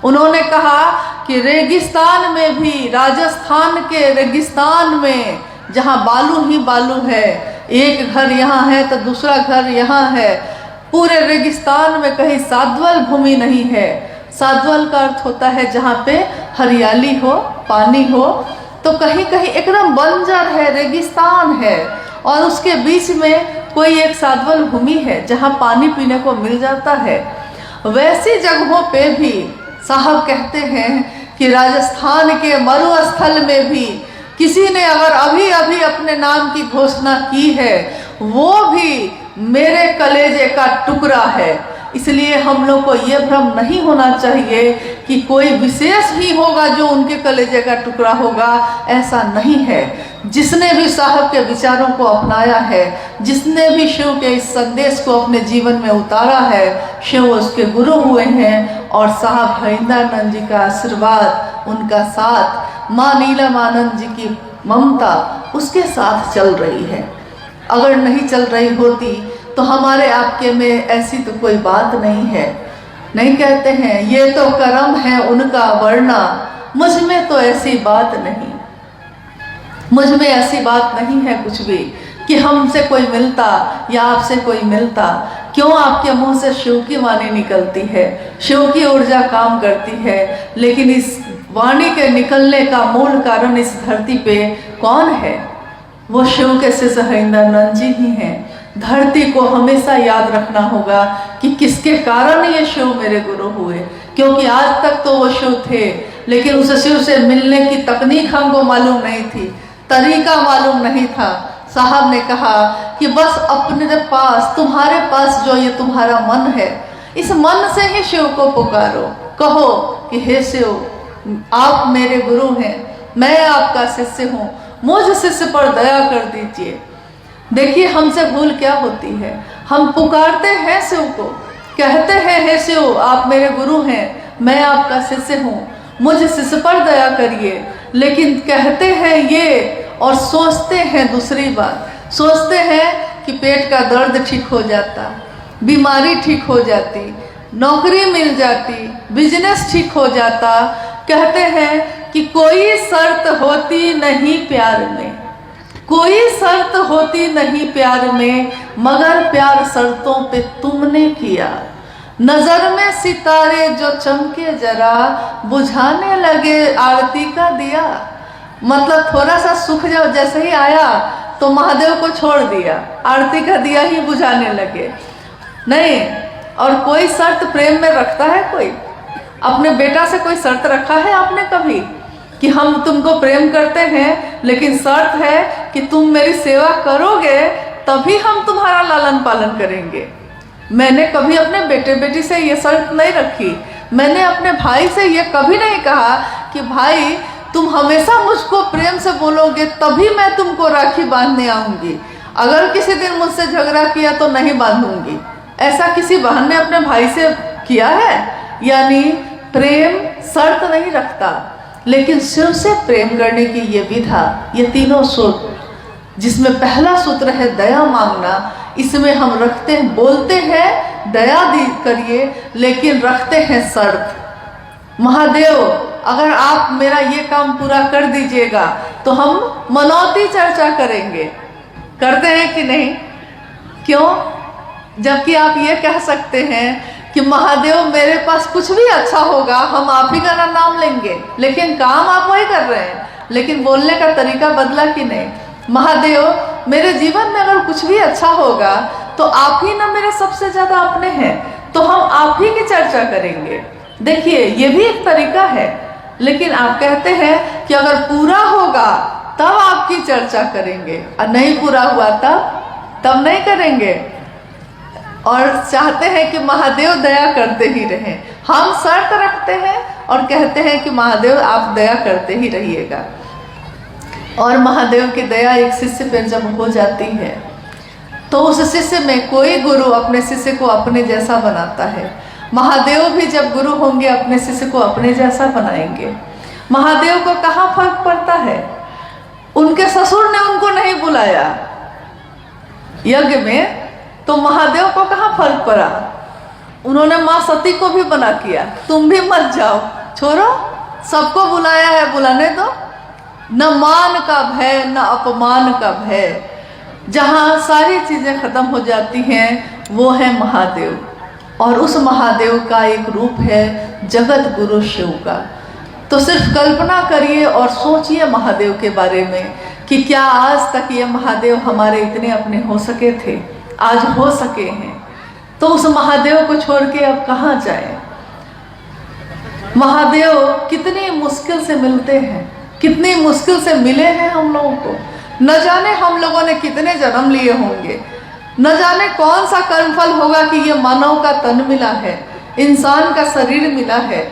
A: उन्होंने कहा कि रेगिस्तान में भी, राजस्थान के रेगिस्तान में जहाँ बालू ही बालू है, एक घर यहाँ है तो दूसरा घर यहाँ है, पूरे रेगिस्तान में कहीं साद्वल भूमि नहीं है। साद्वल का अर्थ होता है जहाँ पे हरियाली हो, पानी हो। तो कहीं कहीं एकदम बंजर है, रेगिस्तान है, और उसके बीच में कोई एक साद्वल भूमि है जहाँ पानी पीने को मिल जाता है। वैसी जगहों पे भी साहब कहते हैं कि राजस्थान के मरुस्थल में भी किसी ने अगर अभी अभी अपने नाम की घोषणा की है, वो भी मेरे कलेजे का टुकड़ा है। इसलिए हम लोग को ये भ्रम नहीं होना चाहिए कि कोई विशेष ही होगा जो उनके कलेजे का टुकड़ा होगा, ऐसा नहीं है। जिसने भी साहब के विचारों को अपनाया है, जिसने भी शिव के इस संदेश को अपने जीवन में उतारा है, शिव उसके गुरु हुए हैं। और साहब हरिंद्रानंद जी का आशीर्वाद, उनका साथ, माँ नीलमानंद जी की ममता उसके साथ चल रही है। अगर नहीं चल रही होती तो हमारे आपके में ऐसी तो कोई बात नहीं है। नहीं कहते हैं ये तो कर्म है उनका वरना, मुझ में तो ऐसी बात नहीं, मुझ में ऐसी बात नहीं है कुछ भी कि हमसे कोई मिलता या आपसे कोई मिलता। क्यों आपके मुंह से शिव की वाणी निकलती है, शिव की ऊर्जा काम करती है, लेकिन इस वाणी के निकलने का मूल कारण इस धरती पे कौन है? वो शिव के शिष्य हरिंद्रानंद जी ही हैं। धरती को हमेशा याद रखना होगा कि किसके कारण ये शिव मेरे गुरु हुए, क्योंकि आज तक तो वो शिव थे, लेकिन उस शिव से मिलने की तकनीक हमको मालूम नहीं थी। तरीका मालूम नहीं था। साहब ने कहा कि बस अपने पास, तुम्हारे पास जो ये तुम्हारा मन है, इस मन से ही शिव को पुकारो। कहो कि हे शिव, आप मेरे गुरु हैं, मैं आपका शिष्य हूँ, मुझ शिष्य पर दया कर दीजिए। देखिए हमसे भूल क्या होती है, हम पुकारते हैं शिव को, कहते हैं हे शिव आप मेरे गुरु हैं, मैं आपका शिष्य हूँ, मुझ शिष्य पर दया करिए। लेकिन कहते हैं ये और सोचते हैं दूसरी बात। सोचते हैं कि पेट का दर्द ठीक हो जाता, बीमारी ठीक हो जाती, नौकरी मिल जाती, बिजनेस ठीक हो जाता। कहते हैं कि कोई शर्त होती नहीं प्यार में, कोई शर्त होती नहीं प्यार में, मगर प्यार शर्तों पे तुमने किया। नजर में सितारे जो चमके जरा, बुझाने लगे आरती का दिया। मतलब थोड़ा सा सुख जब जैसे ही आया तो महादेव को छोड़ दिया, आरती का दिया ही बुझाने लगे। नहीं, और कोई शर्त प्रेम में रखता है कोई? अपने बेटा से कोई शर्त रखा है आपने कभी कि हम तुमको प्रेम करते हैं, लेकिन शर्त है कि तुम मेरी सेवा करोगे तभी हम तुम्हारा लालन पालन करेंगे? मैंने कभी अपने बेटे बेटी से ये शर्त नहीं रखी। मैंने अपने भाई से ये कभी नहीं कहा कि भाई तुम हमेशा मुझको प्रेम से बोलोगे तभी मैं तुमको राखी बांधने आऊंगी, अगर किसी दिन मुझसे झगड़ा किया तो नहीं बांधूंगी। ऐसा किसी बहन ने अपने भाई से किया है? यानी प्रेम शर्त नहीं रखता। लेकिन शिव से प्रेम करने की ये विधा, ये तीनों सूत्र, जिसमें पहला सूत्र है दया मांगना, इसमें हम रखते हैं, बोलते हैं दया दी करिए, लेकिन रखते हैं शर्त। महादेव अगर आप मेरा ये काम पूरा कर दीजिएगा तो हम मनौती चर्चा करेंगे। करते हैं कि नहीं? क्यों? जबकि आप ये कह सकते हैं कि महादेव मेरे पास कुछ भी अच्छा होगा हम आप ही का नाम लेंगे, लेकिन काम आप वही कर रहे हैं, लेकिन बोलने का तरीका बदला कि नहीं? महादेव मेरे जीवन में अगर कुछ भी अच्छा होगा तो आप ही ना मेरे सबसे ज्यादा अपने हैं, तो हम आप ही की चर्चा करेंगे। देखिए ये भी एक तरीका है, लेकिन आप कहते हैं कि अगर पूरा होगा तब आपकी चर्चा करेंगे, और नहीं पूरा हुआ तब नहीं करेंगे। और चाहते हैं कि महादेव दया करते ही रहें। हम शर्त रखते हैं और कहते हैं कि महादेव आप दया करते ही रहिएगा। और महादेव की दया एक शिष्य पर जब हो जाती है तो उस शिष्य में कोई गुरु अपने शिष्य को अपने जैसा बनाता है। महादेव भी जब गुरु होंगे अपने शिष्य को अपने जैसा बनाएंगे। महादेव को कहाँ फर्क पड़ता है? उनके ससुर ने उनको नहीं बुलाया यज्ञ में, तो महादेव को कहाँ फर्क पड़ा? उन्होंने माँ सती को भी मना किया, तुम भी मत जाओ, छोड़ो, सबको बुलाया है, बुलाने दो। न मान का भय न अपमान का भय, जहाँ सारी चीजें खत्म हो जाती हैं वो है महादेव। और उस महादेव का एक रूप है जगत गुरु शिव का। तो सिर्फ कल्पना करिए और सोचिए महादेव के बारे में कि क्या आज तक ये महादेव हमारे इतने अपने हो सके थे, आज हो सके हैं। तो उस महादेव को छोड़ के अब कहाँ जाए? महादेव कितनी मुश्किल से मिलते हैं, कितनी मुश्किल से मिले हैं हम लोगों को। न जाने हम लोगों ने कितने जन्म लिए होंगे, न जाने कौन सा कर्मफल होगा कि ये मानव का तन मिला है, इंसान का शरीर मिला है,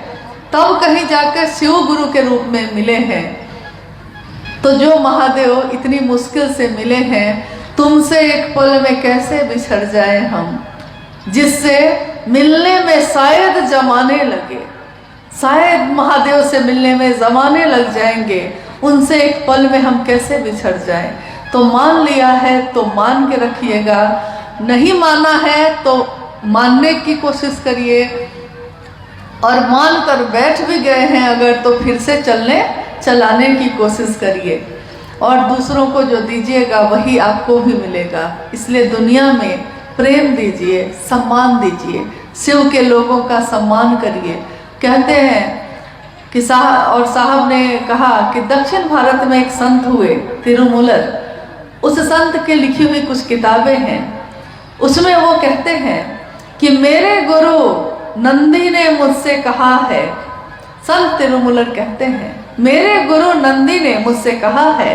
A: तब कहीं जाकर शिव गुरु के रूप में मिले हैं। तो जो महादेव इतनी मुश्किल से मिले हैं, तुमसे एक पल में कैसे बिछड़ जाए हम, जिससे मिलने में शायद जमाने लगे, शायद महादेव से मिलने में जमाने लग जाएंगे, उनसे एक पल में हम कैसे बिछड़ जाएं। तो मान लिया है तो मान के रखिएगा, नहीं माना है तो मानने की कोशिश करिए, और मान कर बैठ भी गए हैं अगर तो फिर से चलाने की कोशिश करिए। और दूसरों को जो दीजिएगा वही आपको भी मिलेगा। इसलिए दुनिया में प्रेम दीजिए, सम्मान दीजिए, शिव के लोगों का सम्मान करिए। कहते हैं कि साहब ने कहा कि दक्षिण भारत में एक संत हुए तिरुमूलर, उस संत के लिखी हुई कुछ किताबें हैं, उसमें वो कहते हैं कि मेरे गुरु नंदी ने मुझसे कहा है, संत तिरुमूलर कहते हैं मेरे गुरु नंदी ने मुझसे कहा है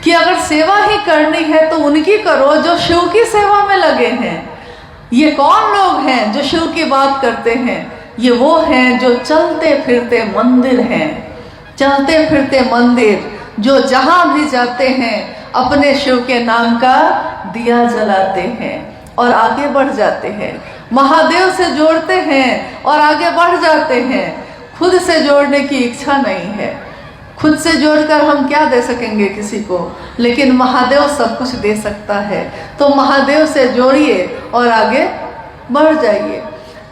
A: कि अगर सेवा ही करनी है तो उनकी करो जो शिव की सेवा में लगे हैं। ये कौन लोग हैं जो शिव की बात करते हैं? ये वो हैं जो चलते फिरते मंदिर हैं, चलते फिरते मंदिर, जो जहां भी जाते हैं अपने शिव के नाम का दिया जलाते हैं और आगे बढ़ जाते हैं, महादेव से जोड़ते हैं और आगे बढ़ जाते हैं। खुद से जोड़ने की इच्छा नहीं है, खुद से जोड़कर हम क्या दे सकेंगे किसी को, लेकिन महादेव सब कुछ दे सकता है। तो महादेव से जोड़िए और आगे बढ़ जाइए।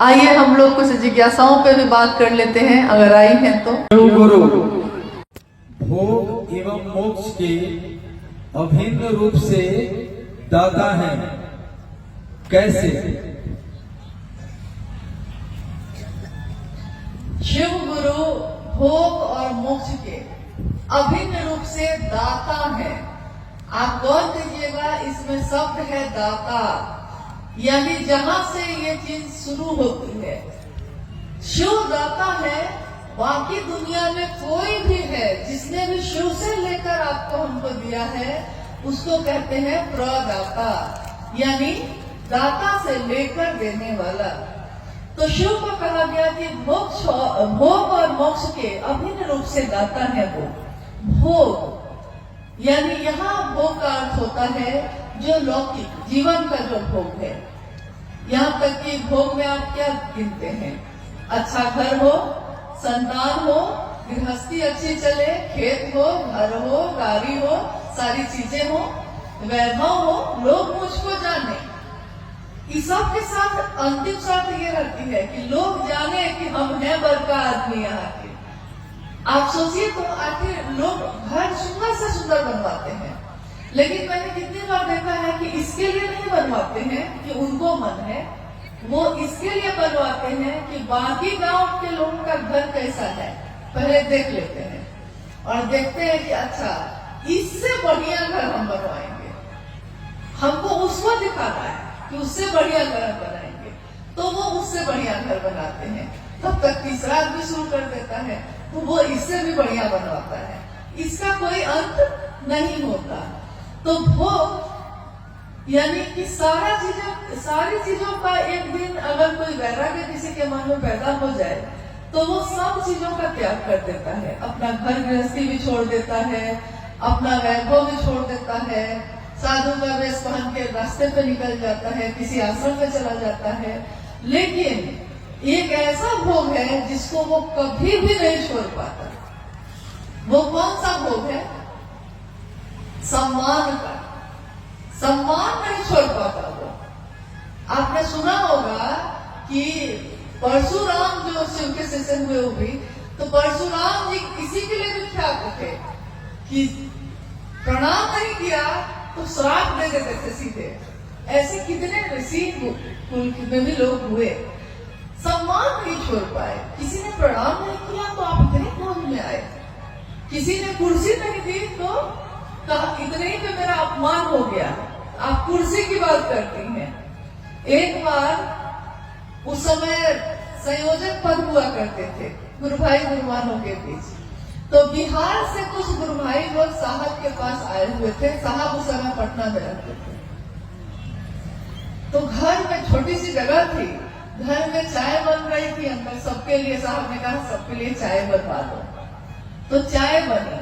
A: आइए हम लोग कुछ जिज्ञासाओं पे भी बात कर लेते हैं, अगर आई हैं तो।
B: गुरु भोग एवं मोक्ष के अभिन्न रूप से दाता है, कैसे?
A: शिव गुरु भोग और मोक्ष के अभिन्न रूप से दाता है। आप गौर कीजिएगा, इसमें शब्द है दाता, यानी जहां से ये चीज शुरू होती है। शिव दाता है, बाकी दुनिया में कोई भी है जिसने भी शिव से लेकर आपको हमको दिया है उसको कहते हैं प्रदाता, यानी दाता से लेकर देने वाला। तो शिव को कहा गया कि मोक्ष, भोग और मोक्ष के अभिन्न रूप से दाता है वो। भोग यानी यहाँ भोग का अर्थ होता है जो लौकिक जीवन का जो भोग है। यहाँ तक कि भोग में आप क्या गिनते हैं? अच्छा घर हो, संतान हो, गृहस्थी अच्छी चले, खेत हो, घर हो, गाड़ी हो, सारी चीजें हो, वैभव हो, लोग मुझको जाने। इस सब के साथ अंतिम शर्त ये रहती है कि लोग जाने कि हम हैं बड़का आदमी यहाँ के। आप सोचिए तो आखिर लोग घर सुंदर से सुंदर बनवाते हैं, लेकिन मैंने कितनी बार देखा है कि इसके लिए नहीं बनवाते हैं कि उनको मन है, वो इसके लिए बनवाते हैं कि बाकी गांव के लोगों का घर कैसा है पहले देख लेते हैं और देखते हैं कि अच्छा इससे बढ़िया घर हम बनवाएंगे, हमको उसको दिखाना है कि उससे बढ़िया घर बनाएंगे, तो वो उससे बढ़िया घर बनाते हैं। तब तक तीसरा आदमी शुरू कर देता है तो वो इससे भी बढ़िया बनवाता है, इसका कोई अंत नहीं होता। तो भोग यानी कि सारी चीजों का एक दिन अगर कोई वैराग्य किसी के मन में पैदा हो जाए तो वो सब चीजों का त्याग कर देता है, अपना घर गृहस्थी भी छोड़ देता है, अपना वैभव भी छोड़ देता है, साधु का वेश पहन के रास्ते पे निकल जाता है, किसी आश्रम में चला जाता है। लेकिन एक ऐसा भोग है जिसको वो कभी भी नहीं छोड़ पाता। वो कौन सा भोग है? सम्मान का। सम्मान नहीं छोड़ पाता वो। आपने सुना होगा कि परशुराम जो शिव के शिष्य हुए भी, तो परशुराम जी किसी के लिए विख्यात थे कि प्रणाम नहीं किया तो श्राप दे देते थे सीधे। ऐसे कितने ऋषि कुल में भी लोग हुए, सम्मान नहीं छोड़ पाए। किसी ने प्रणाम नहीं किया तो आप इतने क्रोध में आए, किसी ने कुर्सी नहीं दी तो कहा इतने ही पे मेरा अपमान हो गया। आप कुर्सी की बात करती हैं। एक बार उस समय संयोजक पद हुआ करते थे गुरु भाई गुरुमानों के बीच, तो बिहार से कुछ गुरु भाई लोग साहब के पास आए हुए थे। साहब उस समय पटना में रहते थे, तो घर में छोटी सी जगह थी, घर में चाय बन रही थी अंदर सबके लिए। साहब ने कहा सबके लिए चाय बनवा दो, तो चाय बनी,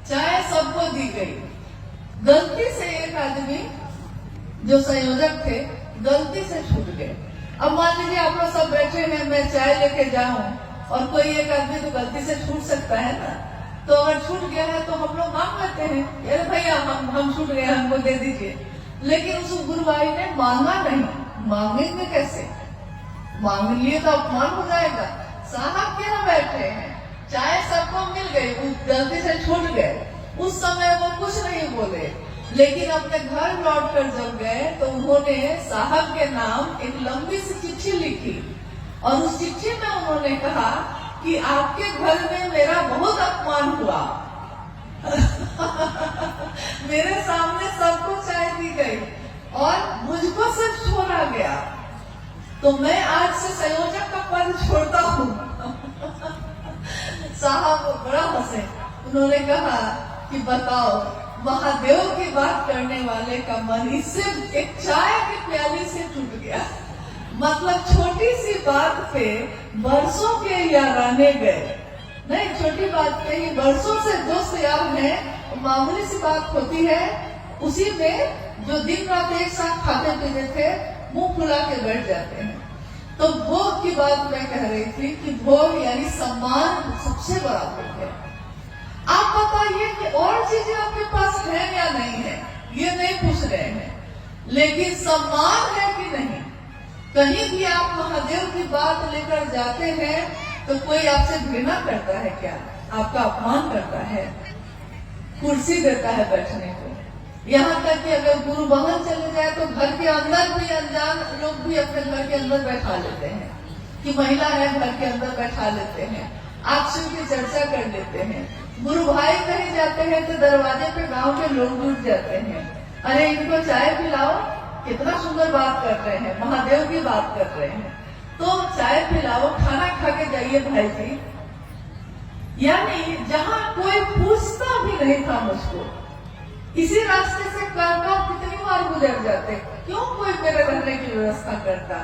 A: चाय सबको दी गई। गलती से एक आदमी जो संयोजक थे गलती से छूट गए। अब मान लीजिए आप लोग सब बैठे हैं, मैं चाय लेके जाऊं और कोई एक आदमी तो गलती से छूट सकता है ना, तो अगर छूट गया है तो हम लोग मांग लेते हैं, अरे भैया हम छूट गए, हमको दे दीजिए। लेकिन उस गुरु भाई ने मांगा नहीं। मांगेंगे कैसे? मांग लिए तो अपमान हो जाएगा। साहब क्या बैठे हैं, चाय सबको मिल गई, गलती से छूट गए। उस समय वो कुछ नहीं बोले, लेकिन अपने घर लौट कर जब गए तो उन्होंने साहब के नाम एक लंबी सी चिट्ठी लिखी और उस चिट्ठी में उन्होंने कहा कि आपके घर में मेरा बहुत अपमान हुआ। मेरे सामने सबको चाय दी गई और मुझको सिर्फ छोड़ा गया, तो मैं आज से संयोजक का पद छोड़ता हूँ। साहब बड़ा हंसे। उन्होंने कहा कि बताओ महादेव की बात करने वाले का मन इससे एक चाय की प्याली से टूट गया। मतलब छोटी सी बात पे बरसों के याराने गए। नहीं, छोटी बात पे ही बरसों से दोस्त यार हैं, मामूली सी बात होती है, उसी में जो दिन रात एक साथ खाते पीते थे मुंह फुला के बैठ जाते हैं। तो भोग की बात मैं कह रही थी कि भोग यानी सम्मान सबसे बड़ा भोग है। आप बताइए कि और चीजें आपके पास है या नहीं है, ये नहीं पूछ रहे हैं, लेकिन सम्मान है कि नहीं। कहीं भी आप महादेव की बात लेकर जाते हैं तो कोई आपसे घृणा करता है क्या? आपका अपमान करता है, कुर्सी देता है बैठने को। यहाँ तक कि अगर गुरु वाहन चले जाए तो घर के अंदर भी अनजान लोग भी अपने घर के अंदर बैठा लेते हैं कि महिला है, घर के अंदर बैठा लेते हैं, आप शिव की चर्चा कर लेते हैं। गुरु भाई कहीं जाते हैं तो दरवाजे पे गांव के लोग जुट जाते हैं, अरे इनको चाय पिलाओ, कितना सुंदर बात कर रहे हैं, महादेव की बात कर रहे हैं, तो चाय पिलाओ, खाना खा के जाइए भाई जी। यानी जहाँ कोई पूछता भी नहीं था मुझको, इसी रास्ते से कितनी बार गुजर जाते, क्यों कोई मेरे रहने की व्यवस्था करता,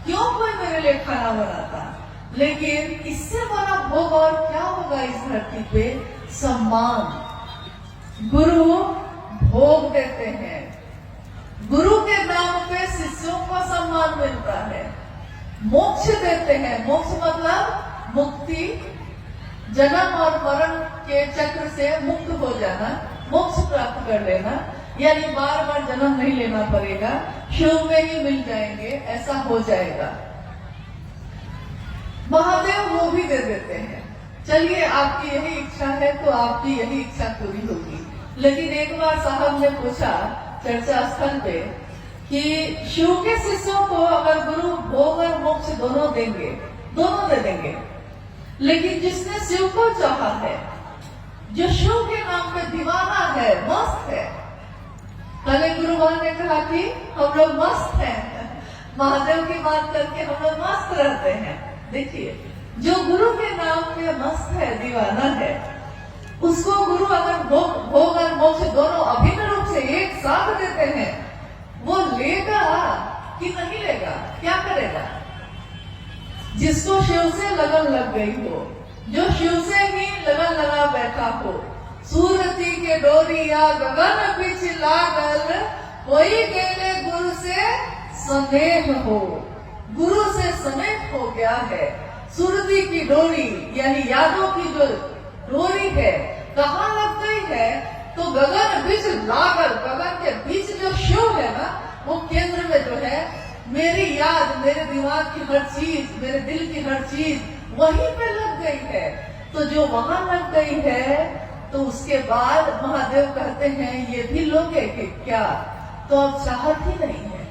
A: क्यों कोई मेरे लिए खाना बनाता। लेकिन इससे बड़ा भोग और क्या होगा इस धरती पे? सम्मान। गुरु भोग देते हैं, गुरु के नाम पे शिष्यों को सम्मान मिलता है। मोक्ष देते हैं, मोक्ष मतलब मुक्ति, जन्म और मरण के चक्र से मुक्त हो जाना, मोक्ष प्राप्त कर लेना, यानी बार बार जन्म नहीं लेना पड़ेगा, शिव में ही मिल जाएंगे, ऐसा हो जाएगा। महादेव वो भी दे देते हैं। चलिए, आपकी यही इच्छा है तो आपकी यही इच्छा पूरी होगी। लेकिन एक बार साहब ने पूछा चर्चा स्थल पे कि शिव के शिष्यों को अगर गुरु भोग और मोक्ष दोनों देंगे, दोनों दे देंगे, लेकिन जिसने शिव को चाहा है, जो शिव के नाम पे दीवाना है, मस्त है, कल गुरुवार ने कहा कि हम लोग मस्त हैं, महादेव की बात करके हम लोग मस्त रहते हैं। देखिए, जो गुरु के नाम पे मस्त है, दीवाना है, उसको गुरु अगर भोग और मोक्ष दोनों अभिन्न रूप से एक साथ देते हैं, वो लेगा कि नहीं लेगा? क्या करेगा? जिसको शिव से लगन लग गई हो, जो शिव से ही लगन लगा बैठा हो, सूरती के डोरिया गगन बीच लागल, कोई गेले गुरु से स्नेह हो, गुरु से स्नेह हो गया है। सुरती की डोरी यानी यादों की जो डोरी है, कहाँ लग गई है? तो गगन बीच लागल, गगन के बीच जो शिव है ना, वो केंद्र में जो है, मेरी याद, मेरे दिमाग की हर चीज, मेरे दिल की हर चीज वहीं पे लग गई है। तो जो वहां लग गई है, तो उसके बाद महादेव कहते हैं ये भी लोगे कि क्या? तो अब चाहत ही नहीं है।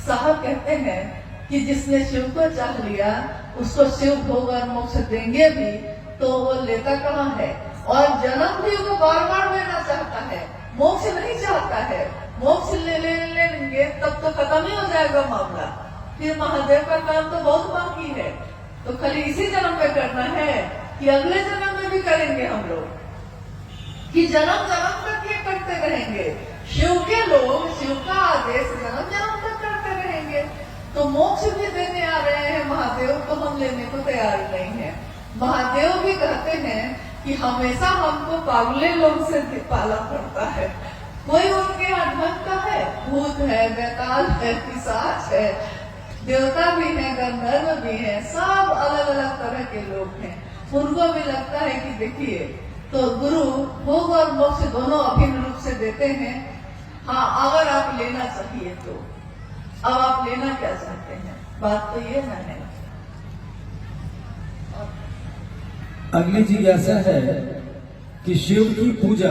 A: साहब कहते हैं कि जिसने शिव को चाह लिया, उसको शिव भोग और मोक्ष देंगे भी, तो वो लेता कहाँ है? और जन्म भी वो बार बार लेना चाहता है, मोक्ष नहीं चाहता है। मोक्ष लेंगे तब तो खत्म ही हो जाएगा मामला, फिर महादेव का काम तो बहुत बाकी है। तो खाली इसी जन्म में करना है कि अगले जन्म में भी करेंगे हम लोग, कि जन्म जन्म तक ये करते रहेंगे? शिव के लोग शिव का आदेश जन्म जन्म तक करते रहेंगे। तो मोक्ष भी देने आ रहे हैं महादेव, तो हम लेने को तैयार नहीं है। महादेव भी कहते हैं कि हमेशा हमको पागले लोग से पाला पड़ता है। कोई उनके यहाँ ढंग का है, भूत है, बैताल है, पिशाच है, देवता भी है, गंधर्व भी है, सब अलग अलग तरह के लोग हैं। उनको भी लगता है कि देखिए, तो गुरु भोग और मोक्ष दोनों अभिन्न रूप से देते हैं। हाँ, अगर आप लेना चाहिए तो अब आप लेना क्या चाहते हैं? बात तो ये है।
B: अगली जिज्ञासा है कि शिव की पूजा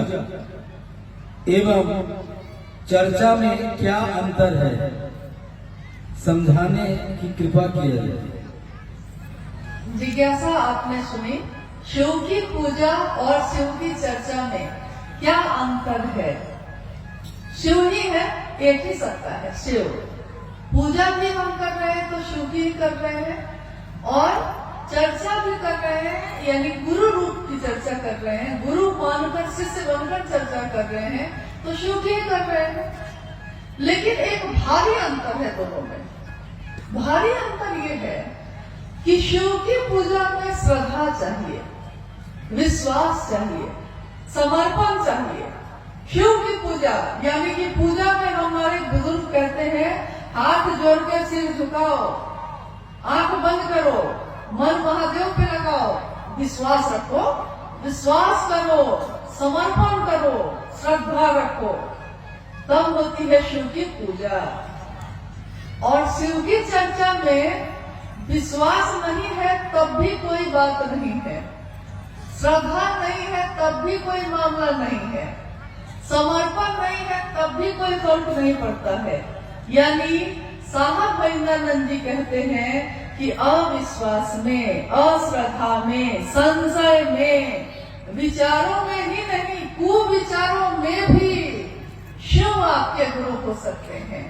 B: एवं चर्चा में क्या अंतर है, समझाने की कृपा की जाए।
A: जिज्ञासा आपने सुनी। शिव की पूजा और शिव की चर्चा में क्या अंतर है? शिव ही है, एक ही सत्ता है शिव। पूजा भी हम कर रहे हैं तो शिव की ही कर रहे हैं, और चर्चा भी कर रहे हैं, यानी गुरु रूप की चर्चा कर रहे हैं, गुरु मानकर शिष्य बनकर चर्चा कर रहे हैं, तो शिव की कर रहे हैं। लेकिन एक भारी अंतर है दोनों में। भारी अंतर ये है कि शिव की पूजा में श्रद्धा चाहिए, विश्वास चाहिए, समर्पण चाहिए। शिव की पूजा यानी कि पूजा में हमारे बुजुर्ग कहते हैं हाथ जोड़ के सिर झुकाओ, आंख बंद करो, मन महादेव पे लगाओ, विश्वास रखो, विश्वास करो, समर्पण करो, श्रद्धा रखो, तब होती है शिव की पूजा। और शिव की चर्चा में विश्वास नहीं है तब भी कोई बात नहीं है, श्रद्धा नहीं है तब भी कोई मामला नहीं है, समर्पण नहीं है तब भी कोई फर्क नहीं पड़ता है। यानी साहब महेंद्रानंद जी कहते हैं कि अविश्वास में, अश्रद्धा में, संशय में, विचारों में ही नहीं कुविचारों में भी शिव आपके गुरु हो सकते हैं।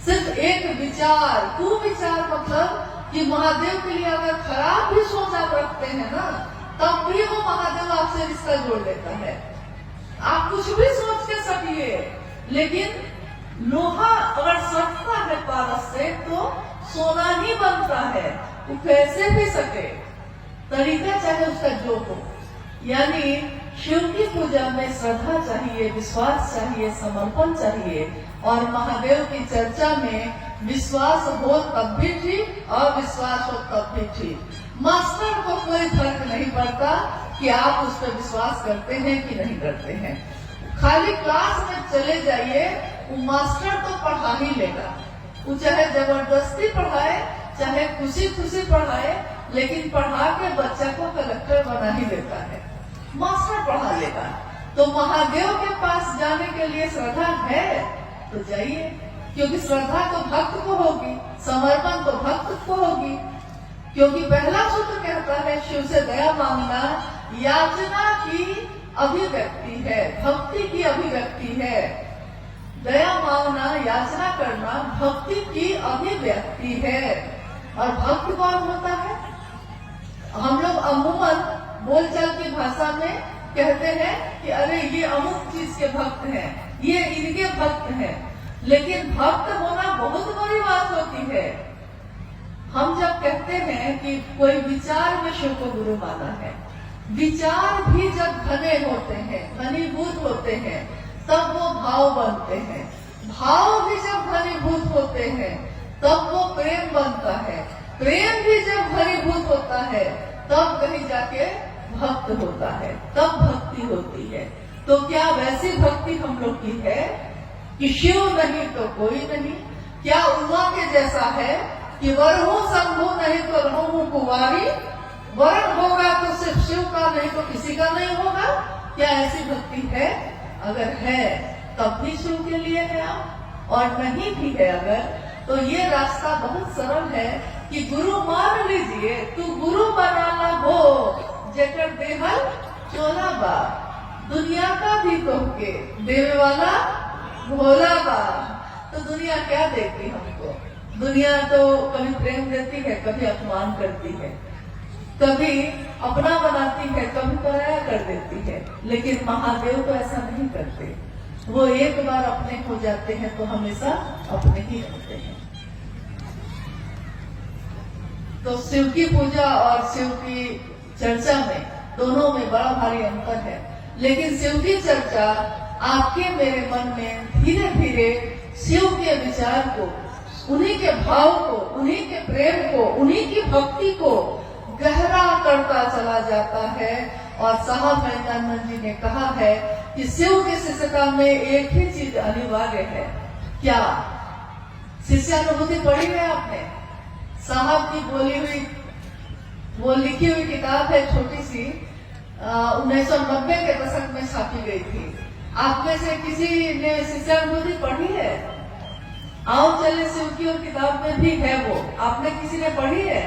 A: सिर्फ एक विचार, कुविचार मतलब कि महादेव के लिए अगर खराब भी सोच आप रखते हैं ना, तब भी वो महादेव आपसे रिश्ता जोड़ लेता है। आप कुछ भी सोच के सकिए, लेकिन लोहा अगर सटता है पारस से तो सोना ही बनता है, वो कैसे भी सके, तरीका चाहे उसका जो हो। यानी शिव की पूजा में श्रद्धा चाहिए, विश्वास चाहिए, समर्पण चाहिए। और महादेव की चर्चा में विश्वास हो तब भी ठीक, अविश्वास हो तब भी ठीक। मास्टर को कोई फर्क नहीं पड़ता कि आप उस पर विश्वास करते हैं कि नहीं करते हैं। खाली क्लास में चले जाइए, वो मास्टर तो पढ़ा ही लेगा, वो चाहे जबरदस्ती पढ़ाए, चाहे खुशी खुशी पढ़ाए, लेकिन पढ़ा के बच्चा को कलेक्टर बना ही देता है, मास्टर पढ़ा लेगा। तो महादेव के पास जाने के लिए श्रद्धा है तो जाइए, क्योंकि श्रद्धा तो भक्त को होगी, समर्पण तो भक्त को होगी। क्योंकि पहला सूत्र कहता है शिव से दया मांगना याचना की अभिव्यक्ति है, भक्ति की अभिव्यक्ति है। दया मांगना, याचना करना भक्ति की अभिव्यक्ति है। और भक्त कौन होता है? हम लोग अमूमन बोलचाल की भाषा में कहते हैं कि अरे ये अमुक चीज के भक्त हैं, ये इनके भक्त हैं। लेकिन भक्त होना बहुत बड़ी बात होती है। हम जब कहते हैं कि कोई विचार में शिव को गुरु माना है, विचार भी जब घने होते हैं, घनीभूत होते हैं, तब वो भाव बनते हैं। भाव भी जब घनीभूत होते हैं तब वो प्रेम बनता है। प्रेम भी जब घनीभूत होता है तब कहीं जाके भक्त होता है, तब भक्ति होती है। तो क्या वैसी भक्ति हम लोग की है कि शिव नहीं तो कोई नहीं? क्या उमा के जैसा है कि वरहूं शंभु नहीं तो रहूं कुंवारी, वरण होगा तो सिर्फ शिव का नहीं तो किसी का नहीं होगा? क्या ऐसी भक्ति है? अगर है तब भी शिव के लिए है आप, और नहीं भी है अगर, तो ये रास्ता बहुत सरल है कि गुरु मान लीजिए, तू गुरु बनाना हो जेकर देहल चोला बा, दुनिया का भी कहके देवे वाला भोला बा। तो दुनिया क्या देती हमको? दुनिया तो कभी प्रेम देती है, कभी अपमान करती है, कभी अपना बनाती है, कभी पराया कर देती है। लेकिन महादेव तो ऐसा नहीं करते, वो एक बार अपने हो जाते हैं तो हमेशा अपने ही रहते हैं। तो शिव की पूजा और शिव की चर्चा में, दोनों में बड़ा भारी अंतर है। लेकिन शिव की चर्चा आपके मेरे मन में धीरे धीरे शिव के विचार को, उन्हीं के भाव को, उन्हीं के प्रेम को, उन्हीं की भक्ति को गहरा करता चला जाता है। और साहब महेंद्रानंद जी ने कहा है कि शिव की शिष्यता में एक ही चीज अनिवार्य है। क्या? शिष्यानुभूति पढ़ी है आपने? साहब की बोली हुई, वो लिखी हुई किताब है, छोटी सी, 1990 के दशक में छापी गई थी। आप में से किसी ने शिष्यानुभूति पढ़ी है? आओ चले शिव की, और किताब में भी है वो, आपने किसी ने पढ़ी है?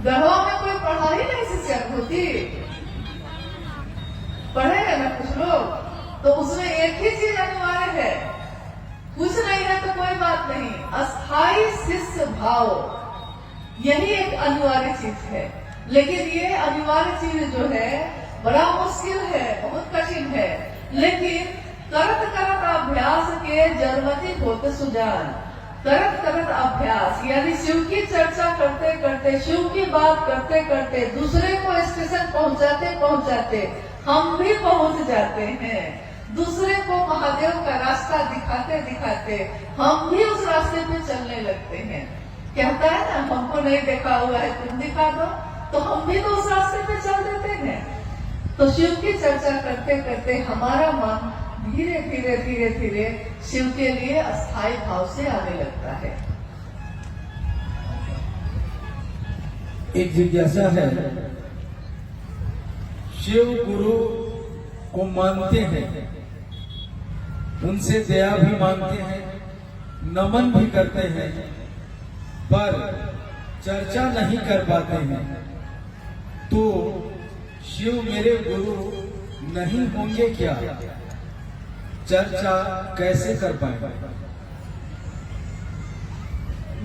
A: गढ़वा में कोई पढ़ा ही नहीं शिष्यानुभूति, पढ़े हैं ना कुछ लोग? तो उसमें एक ही चीज अनिवार्य है, कुछ नहीं है तो कोई बात नहीं, अस्थाई शिष्य भाव। यही एक अनिवार्य चीज है। लेकिन ये अनिवार्य चीज जो है बड़ा मुश्किल है, बहुत कठिन है। लेकिन करत करत अभ्यास के जरमति होते सुजान। करत करत अभ्यास यानी शिव की चर्चा करते करते, शिव की बात करते करते, दूसरे को स्टेशन पहुंचाते पहुंचाते हम भी पहुंच जाते हैं। दूसरे को महादेव का रास्ता दिखाते दिखाते हम भी उस रास्ते पे चलने लगते हैं। कहता है ना, हमको नहीं देखा हुआ है, तुम दिखा दो, तो हम भी तो उस रास्ते पे चल देते हैं। तो शिव की चर्चा करते करते हमारा मन धीरे धीरे धीरे धीरे शिव के लिए अस्थायी भाव से आने लगता है।
B: एक जिज्ञासा है, शिव गुरु को मानते हैं, उनसे दया भी मांगते हैं, नमन भी करते हैं, पर चर्चा नहीं कर पाते हैं, तो शिव मेरे गुरु नहीं होंगे क्या? चर्चा कैसे कर पाएंगे?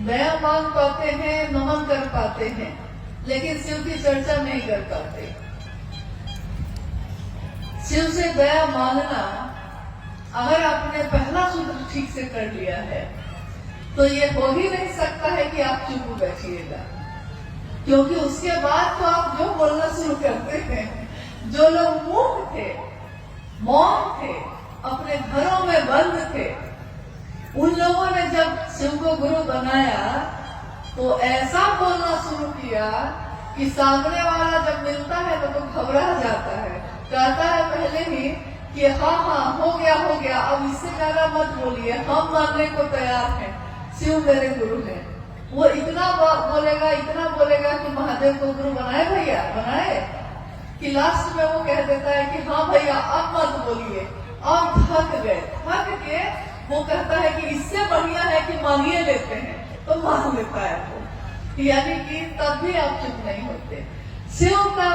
A: दया मांग पाते हैं, नमन कर पाते हैं, लेकिन शिव की चर्चा नहीं कर पाते। शिव से दया मांगना, अगर आपने पहला सूत्र ठीक से कर लिया है तो ये हो ही नहीं सकता है कि आप चुप बैठिएगा, क्योंकि उसके बाद तो आप जो बोलना शुरू करते हैं। जो लोग मूक थे, मौन थे, अपने घरों में बंद थे, उन लोगों ने जब शिव को गुरु बनाया तो ऐसा बोलना शुरू किया कि सामने वाला जब मिलता है तो घबरा जाता है, कहता है पहले ही कि हाँ हाँ हो गया, अब इससे ज्यादा मत बोलिए, हम मानने को तैयार हैं, शिव मेरे गुरु हैं। वो इतना बोलेगा कि महादेव को गुरु बनाए भैया, बनाए, कि लास्ट में वो कह देता है कि हाँ भैया अब मत बोलिए, अब थक गए, थक के वो कहता है कि इससे बढ़िया है कि मांगिए लेते हैं, तो मांग लेता है वो। यानी कि तब भी आप चुप नहीं होते। शिव का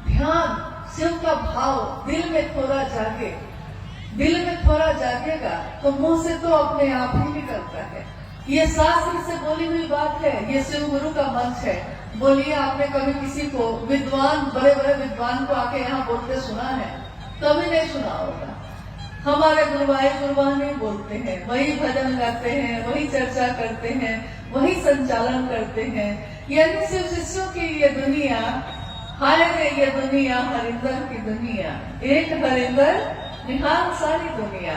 A: ध्यान, शिव का भाव दिल में थोड़ा जागे, दिल में थोड़ा जागेगा तो मुंह से तो अपने आप ही निकलता है। ये शास्त्र से बोली हुई बात है, ये शिव गुरु का मंच है। बोलिए, आपने कभी किसी को विद्वान, बड़े बड़े विद्वान को आके यहाँ बोलते सुना है? कभी नहीं सुना होगा। हमारे गुरुवानी बोलते हैं, वही भजन गाते हैं, वही चर्चा करते हैं, वही संचालन करते हैं। यानी शिव शिष्यों की ये दुनिया, हाय रे ये दुनिया, हरिंदर की दुनिया, एक हरिंदर निहाल सारी दुनिया।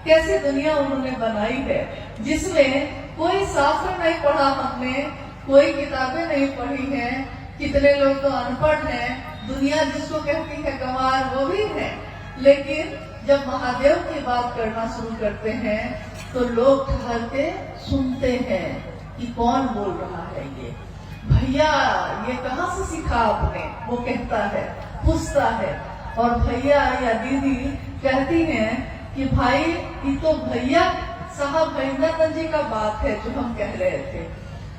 A: कैसी दुनिया उन्होंने बनाई है, जिसमें कोई शास्त्र नहीं पढ़ा हमने, कोई किताबें नहीं पढ़ी हैं, कितने लोग तो अनपढ़ हैं, दुनिया जिसको कहती है गंवार वो भी है। लेकिन जब महादेव की बात करना शुरू करते हैं तो लोग ठहर के सुनते हैं कि कौन बोल रहा है ये, भैया ये कहाँ से सीखा आपने, वो कहता है, पूछता है। और भैया या दीदी कहती हैं कि भाई ये तो भैया साहब भैंद्रानंद जी का बात है जो हम कह रहे थे।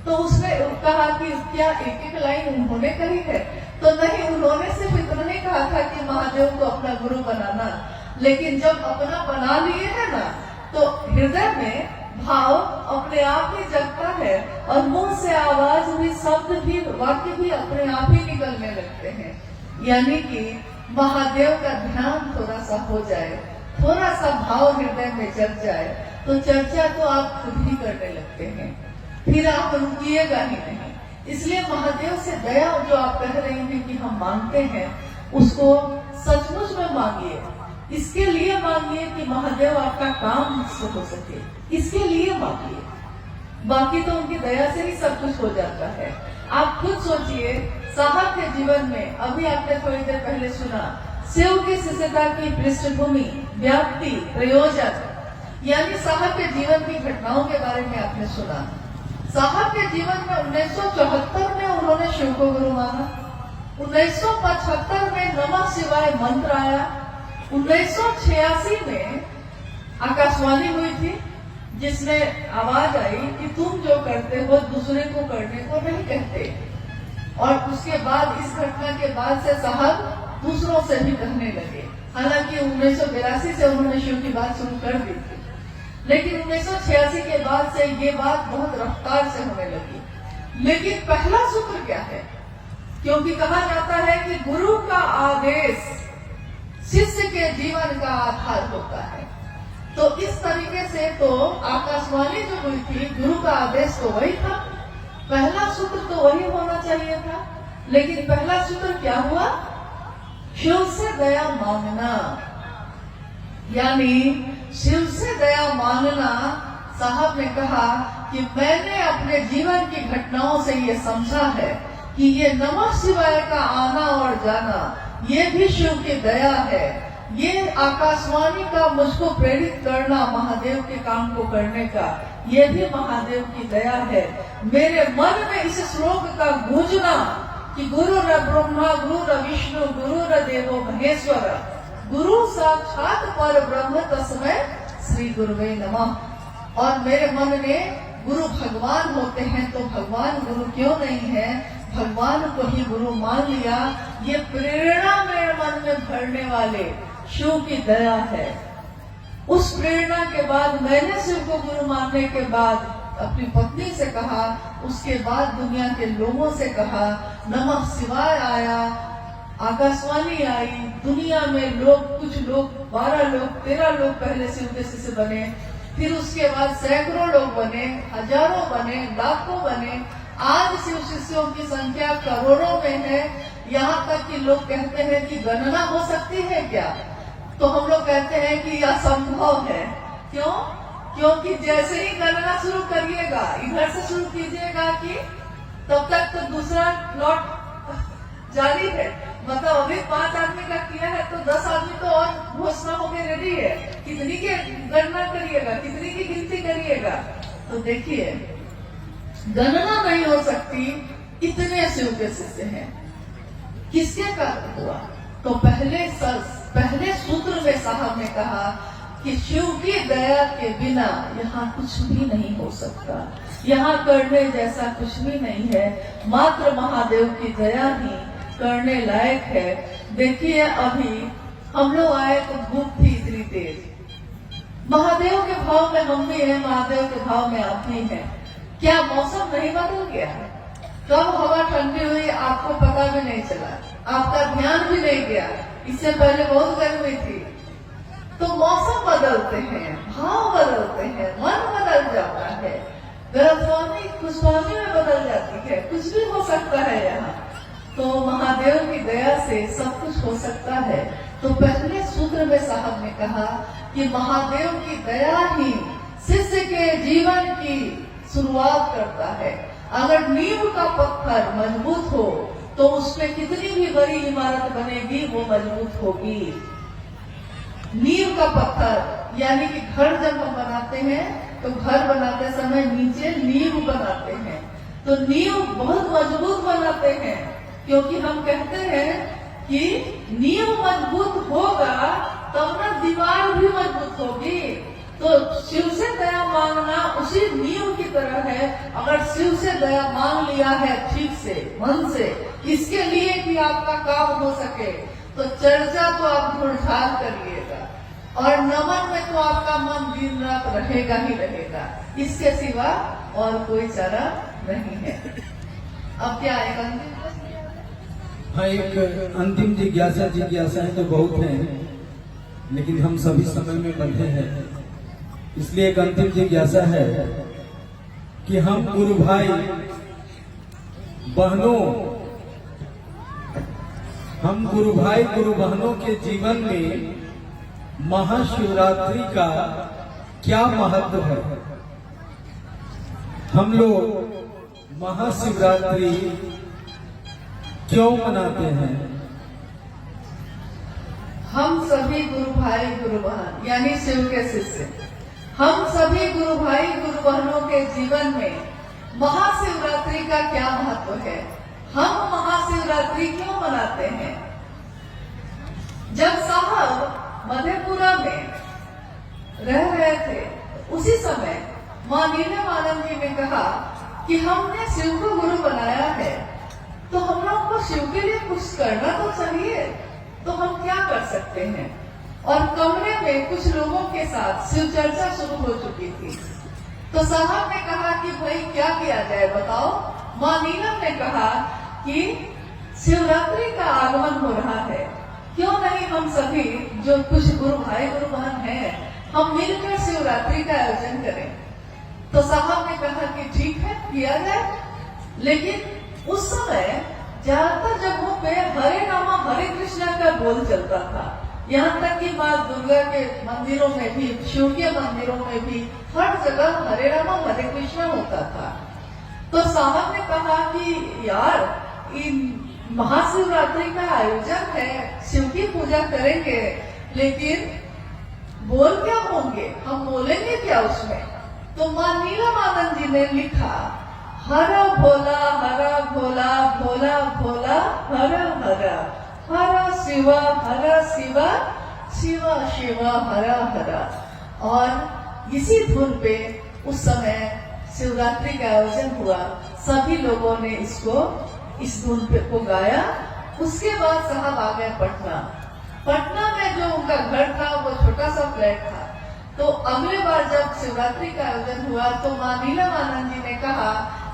A: तो उसने कहा कि क्या एक एक लाइन उन्होंने कही है? तो नहीं, उन्होंने सिर्फ इतना ही कहा था कि महादेव को अपना गुरु बनाना, लेकिन जब अपना बना लिए है ना तो हृदय में भाव अपने आप ही जगता है और मुंह से आवाज भी, शब्द भी, वाक्य भी अपने आप ही निकलने लगते हैं। यानी कि महादेव का ध्यान थोड़ा सा हो जाए, थोड़ा सा भाव हृदय में जग जाए तो चर्चा तो आप खुद ही करने लगते हैं, फिर आप रुकिएगा ही नहीं। इसलिए महादेव से दया जो आप कह रहे हैं कि हम मांगते हैं, उसको सचमुच में मांगिए। इसके लिए मांगिए कि महादेव आपका काम मुझसे हो सके, इसके लिए मांगिए। बाकी तो उनकी दया से ही सब कुछ हो जाता है। आप खुद सोचिए, साहब के जीवन में, अभी आपने थोड़ी देर पहले सुना, शिव की शिष्यता की पृष्ठभूमि, व्याप्ति, प्रयोजन, यानी साहब के जीवन की घटनाओं के बारे में आपने सुना। साहब के जीवन में 1974 में उन्होंने शिव को गुरु माना, 1975 में नमः शिवाय मंत्र आया, 1986 में आकाशवाणी हुई थी जिसमें आवाज आई कि तुम जो करते हो दूसरे को करने को नहीं कहते। और उसके बाद, इस घटना के बाद से साहब दूसरों से भी कहने लगे। हालांकि 1982 से उन्होंने शिव की बात शुरू कर दी थी, लेकिन 1986 के बाद से ये बात बहुत रफ्तार से होने लगी। लेकिन पहला सूत्र क्या है? क्योंकि कहा जाता है कि गुरु का आदेश शिष्य के जीवन का आधार होता है। तो इस तरीके से तो आकाशवाणी जो हुई थी, गुरु का आदेश तो वही था, पहला सूत्र तो वही होना चाहिए था। लेकिन पहला सूत्र क्या हुआ? शिव से दया मांगना। यानी शिव से दया मांगना। साहब ने कहा कि मैंने अपने जीवन की घटनाओं से ये समझा है कि ये नमः शिवाय का आना और जाना ये भी शिव की दया है। ये आकाशवाणी का मुझको प्रेरित करना महादेव के काम को करने का, ये भी महादेव की दया है। मेरे मन में इस श्लोक का गूंजना कि गुरु र ब्रह्मा गुरु र विष्णु गुरु र देवो महेश्वर गुरु साक्षात पर ब्रह्म तस्मै श्री गुरुवे नमः। और मेरे मन ने गुरु भगवान होते हैं तो भगवान गुरु क्यों नहीं है, भगवान को ही गुरु मान लिया। ये प्रेरणा मेरे मन में भरने वाले शिव की दया है। उस प्रेरणा के बाद मैंने शिव को गुरु मानने के बाद अपनी पत्नी से कहा, उसके बाद दुनिया के लोगों से कहा, नमः शिवाय आया, आकाशवाणी आई, दुनिया में लोग, कुछ लोग 12 लोग 13 लोग पहले शिव के शिष्य बने, फिर उसके बाद सैकड़ों लोग बने, हजारों बने, लाखों बने। आज शिव शिष्यों की संख्या करोड़ों में है। यहाँ तक कि लोग कहते हैं कि गणना हो सकती है क्या? तो हम लोग कहते हैं कि यह संभव है। क्यों? क्योंकि जैसे ही गणना शुरू करिएगा, इधर से शुरू कीजिएगा कि तब तक तो दूसरा प्लॉट जारी है। मतलब अभी 5 आदमी का किया है तो 10 आदमी तो और घोषणा होके रेडी है। कितनी की गणना करिएगा, कितनी की गिनती करिएगा? तो देखिए गणना नहीं हो सकती, इतने शिव के शिष्य हैं। किसके कारण हुआ? तो पहले सूत्र में साहब ने कहा कि शिव की दया के बिना यहाँ कुछ भी नहीं हो सकता, यहाँ करने जैसा कुछ भी नहीं है। मात्र महादेव की दया ही करने लायक है। देखिए अभी हम लोग आए तो धूप थी इतनी तेज, महादेव के भाव में हम भी हैं, महादेव के भाव में आप भी हैं। क्या मौसम नहीं बदल गया? कब हवा ठंडी हुई आपको पता भी नहीं चला, आपका ध्यान भी नहीं गया। इससे पहले बहुत गर्मी थी। तो मौसम बदलते हैं, भाव बदलते हैं, मन बदल जाता है, गलतफहमी खुशफहमी में बदल जाती है, कुछ भी हो सकता है यहाँ। तो महादेव की दया से सब कुछ हो सकता है। तो पहले सूत्र में साहब ने कहा कि महादेव की दया ही शिष्य के जीवन की शुरुआत करता है। अगर नींव का पत्थर मजबूत हो तो उसमें कितनी भी बड़ी इमारत बनेगी वो मजबूत होगी। नींव का पत्थर यानी कि घर जब हम बनाते हैं तो घर बनाते समय नीचे नींव बनाते हैं, तो नींव बहुत मजबूत बनाते हैं, क्योंकि हम कहते हैं कि नींव मजबूत होगा तब ना दीवार भी मजबूत होगी। तो शिव से दया मांगना उसी नींव की तरह है। अगर शिव से दया मांग लिया है ठीक से, मन से, इसके लिए कि आपका काम हो सके, तो चर्चा तो आप ढूंढाल करिएगा और नमन में तो आपका मन दिन रात रहेगा ही रहेगा। इसके सिवा और कोई चारा नहीं है। अब क्या आएगा?
B: हाँ, एक अंतिम जिज्ञासाएं तो बहुत हैं, लेकिन हम सभी समय में बंधे हैं, इसलिए एक अंतिम जिज्ञासा है कि हम गुरु भाई बहनों, हम गुरु भाई गुरु बहनों के जीवन में महाशिवरात्रि का क्या महत्व है? हम लोग महाशिवरात्रि क्यों मनाते हैं?
A: हम सभी गुरु भाई गुरु बहन यानी शिव के शिष्य, हम सभी गुरु भाई गुरु बहनों के जीवन में महाशिवरात्रि का क्या महत्व है? हम महाशिवरात्रि क्यों मनाते हैं? जब साहब मधेपुरा में रह रहे थे उसी समय मां नीलमानंद जी ने कहा कि हमने शिव को गुरु बनाया है तो हम लोग को शिव के लिए कुछ करना तो चाहिए, तो हम क्या कर सकते हैं? और कमरे में कुछ लोगों के साथ शिव चर्चा शुरू हो चुकी थी। तो साहब ने कहा कि भाई क्या किया जाए बताओ। माँ नीलम ने कहा कि शिवरात्रि का आगमन हो रहा है, क्यों नहीं हम सभी जो कुछ गुरु भाई गुरु बहन हैं, हम मिलकर शिवरात्रि का आयोजन करें। तो साहब ने कहा कि ठीक है, किया जाए। लेकिन उस समय ज्यादातर जगहों पे हरे रामा हरे कृष्णा का बोल चलता था। यहाँ तक कि माँ दुर्गा के मंदिरों में भी, शिव के मंदिरों में भी हर जगह हरे रामा हरे कृष्णा होता था। तो साहब ने कहा कि यार इन महाशिवरात्रि का आयोजन है, शिव की पूजा करेंगे, लेकिन बोल क्या होंगे, हम बोलेंगे क्या उसमें? तो माँ नीलमानंद जी ने लिखा, हरा भोला भोला भोला भोला हरा हरा, हरा शिवा शिवा शिवा शिवा हरा हरा। और इसी धुन पे उस समय शिवरात्रि का आयोजन हुआ। सभी लोगों ने इस धुन पे को गाया। उसके बाद साहब आ गए पटना। पटना में जो उनका घर था वो छोटा सा फ्लैट था। तो अगले बार जब शिवरात्रि का आयोजन हुआ तो माँ नीलमानंद जी ने कहा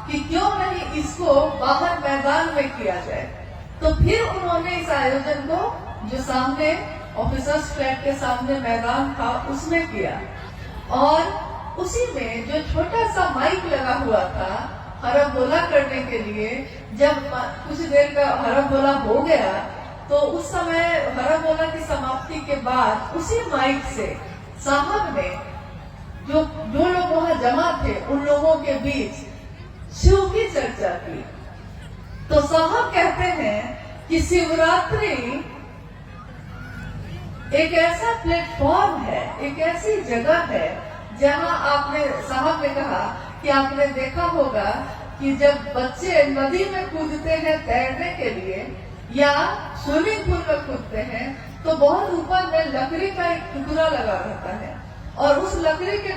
A: कि क्यों नहीं इसको बाहर मैदान में किया जाए। तो फिर उन्होंने इस आयोजन को जो सामने ऑफिसर्स फ्लैट के सामने मैदान था उसमें किया। और उसी में जो छोटा सा माइक लगा हुआ था हरा बोला करने के लिए, जब कुछ देर का हरा बोला हो गया तो उस समय हरा बोला की समाप्ति के बाद उसी माइक से साहब ने जो लोग वहां जमा थे उन लोगों के बीच शिव की चर्चा की। तो साहब कहते हैं कि शिवरात्रि एक ऐसा प्लेटफॉर्म है, एक ऐसी जगह है जहां आपने, साहब ने कहा कि आपने देखा होगा कि जब बच्चे नदी में कूदते हैं तैरने के लिए या स्विमिंग पूल में कूदते हैं तो बहुत ऊपर में लकड़ी का एक टुकड़ा लगा रहता है और उस लकड़ी के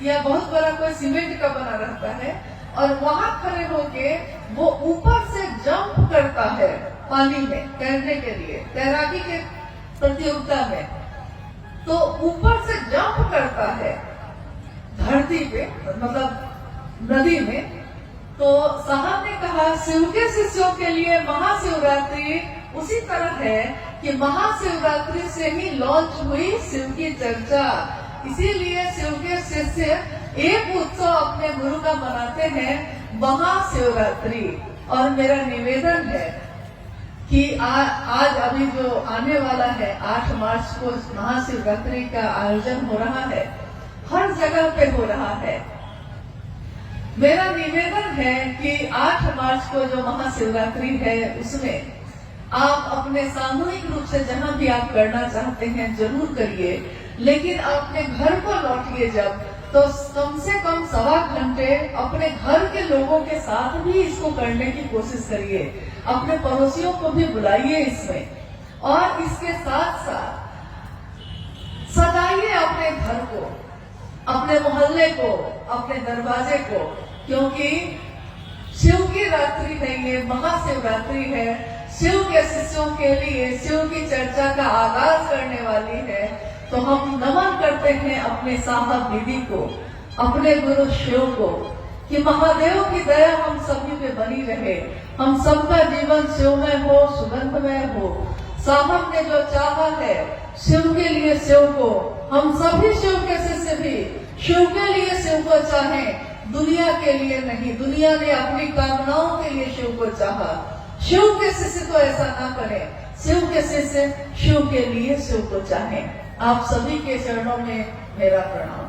A: या बहुत बड़ा कोई सीमेंट का बना रहता है और वहां खड़े होके वो ऊपर से जंप करता है पानी में तैरने के लिए, तैराकी के प्रतियोगिता में। तो ऊपर से जंप करता है धरती पे, मतलब नदी में। तो साहब ने कहा शिव के शिष्यों के लिए महाशिवरात्रि उसी तरह है कि महाशिवरात्रि से ही लॉन्च हुई शिव की चर्चा। इसीलिए शिव के शिष्य एक उत्सव अपने गुरु का मनाते हैं, महाशिवरात्रि। और मेरा निवेदन है कि आज अभी जो आने वाला है 8 मार्च को महाशिवरात्रि का आयोजन हो रहा है, हर जगह पे हो रहा है। मेरा निवेदन है कि 8 मार्च को जो महाशिवरात्रि है उसमें आप अपने सामूहिक रूप से जहां भी आप करना चाहते हैं जरूर करिए, लेकिन अपने घर को लौटिए जब, तो कम से कम 1.25 घंटे अपने घर के लोगों के साथ भी इसको करने की कोशिश करिए। अपने पड़ोसियों को भी बुलाइए इसमें। और इसके साथ साथ सजाइए अपने घर को, अपने मोहल्ले को, अपने दरवाजे को, क्योंकि शिव की रात्रि नहीं है, महाशिवरात्रि है। शिव के शिष्यों के लिए शिव की चर्चा का आगाज करने वाली है। तो हम नमन करते हैं अपने साहब दीदी को, अपने गुरु शिव को, कि महादेव की दया हम सभी पे बनी रहे, हम सबका जीवन शिवमय हो, सुगंधमय हो। साहब ने जो चाहा है शिव के लिए शिव को, हम सभी शिव के शिष्य भी शिव के लिए शिव को चाहें, दुनिया के लिए नहीं। दुनिया ने अपनी कामनाओं के लिए शिव को चाहा, शिव के शिष्य तो ऐसा ना करें। शिव के शिष्य शिव के लिए शिव को चाहें। आप सभी के चरणों में मेरा प्रणाम।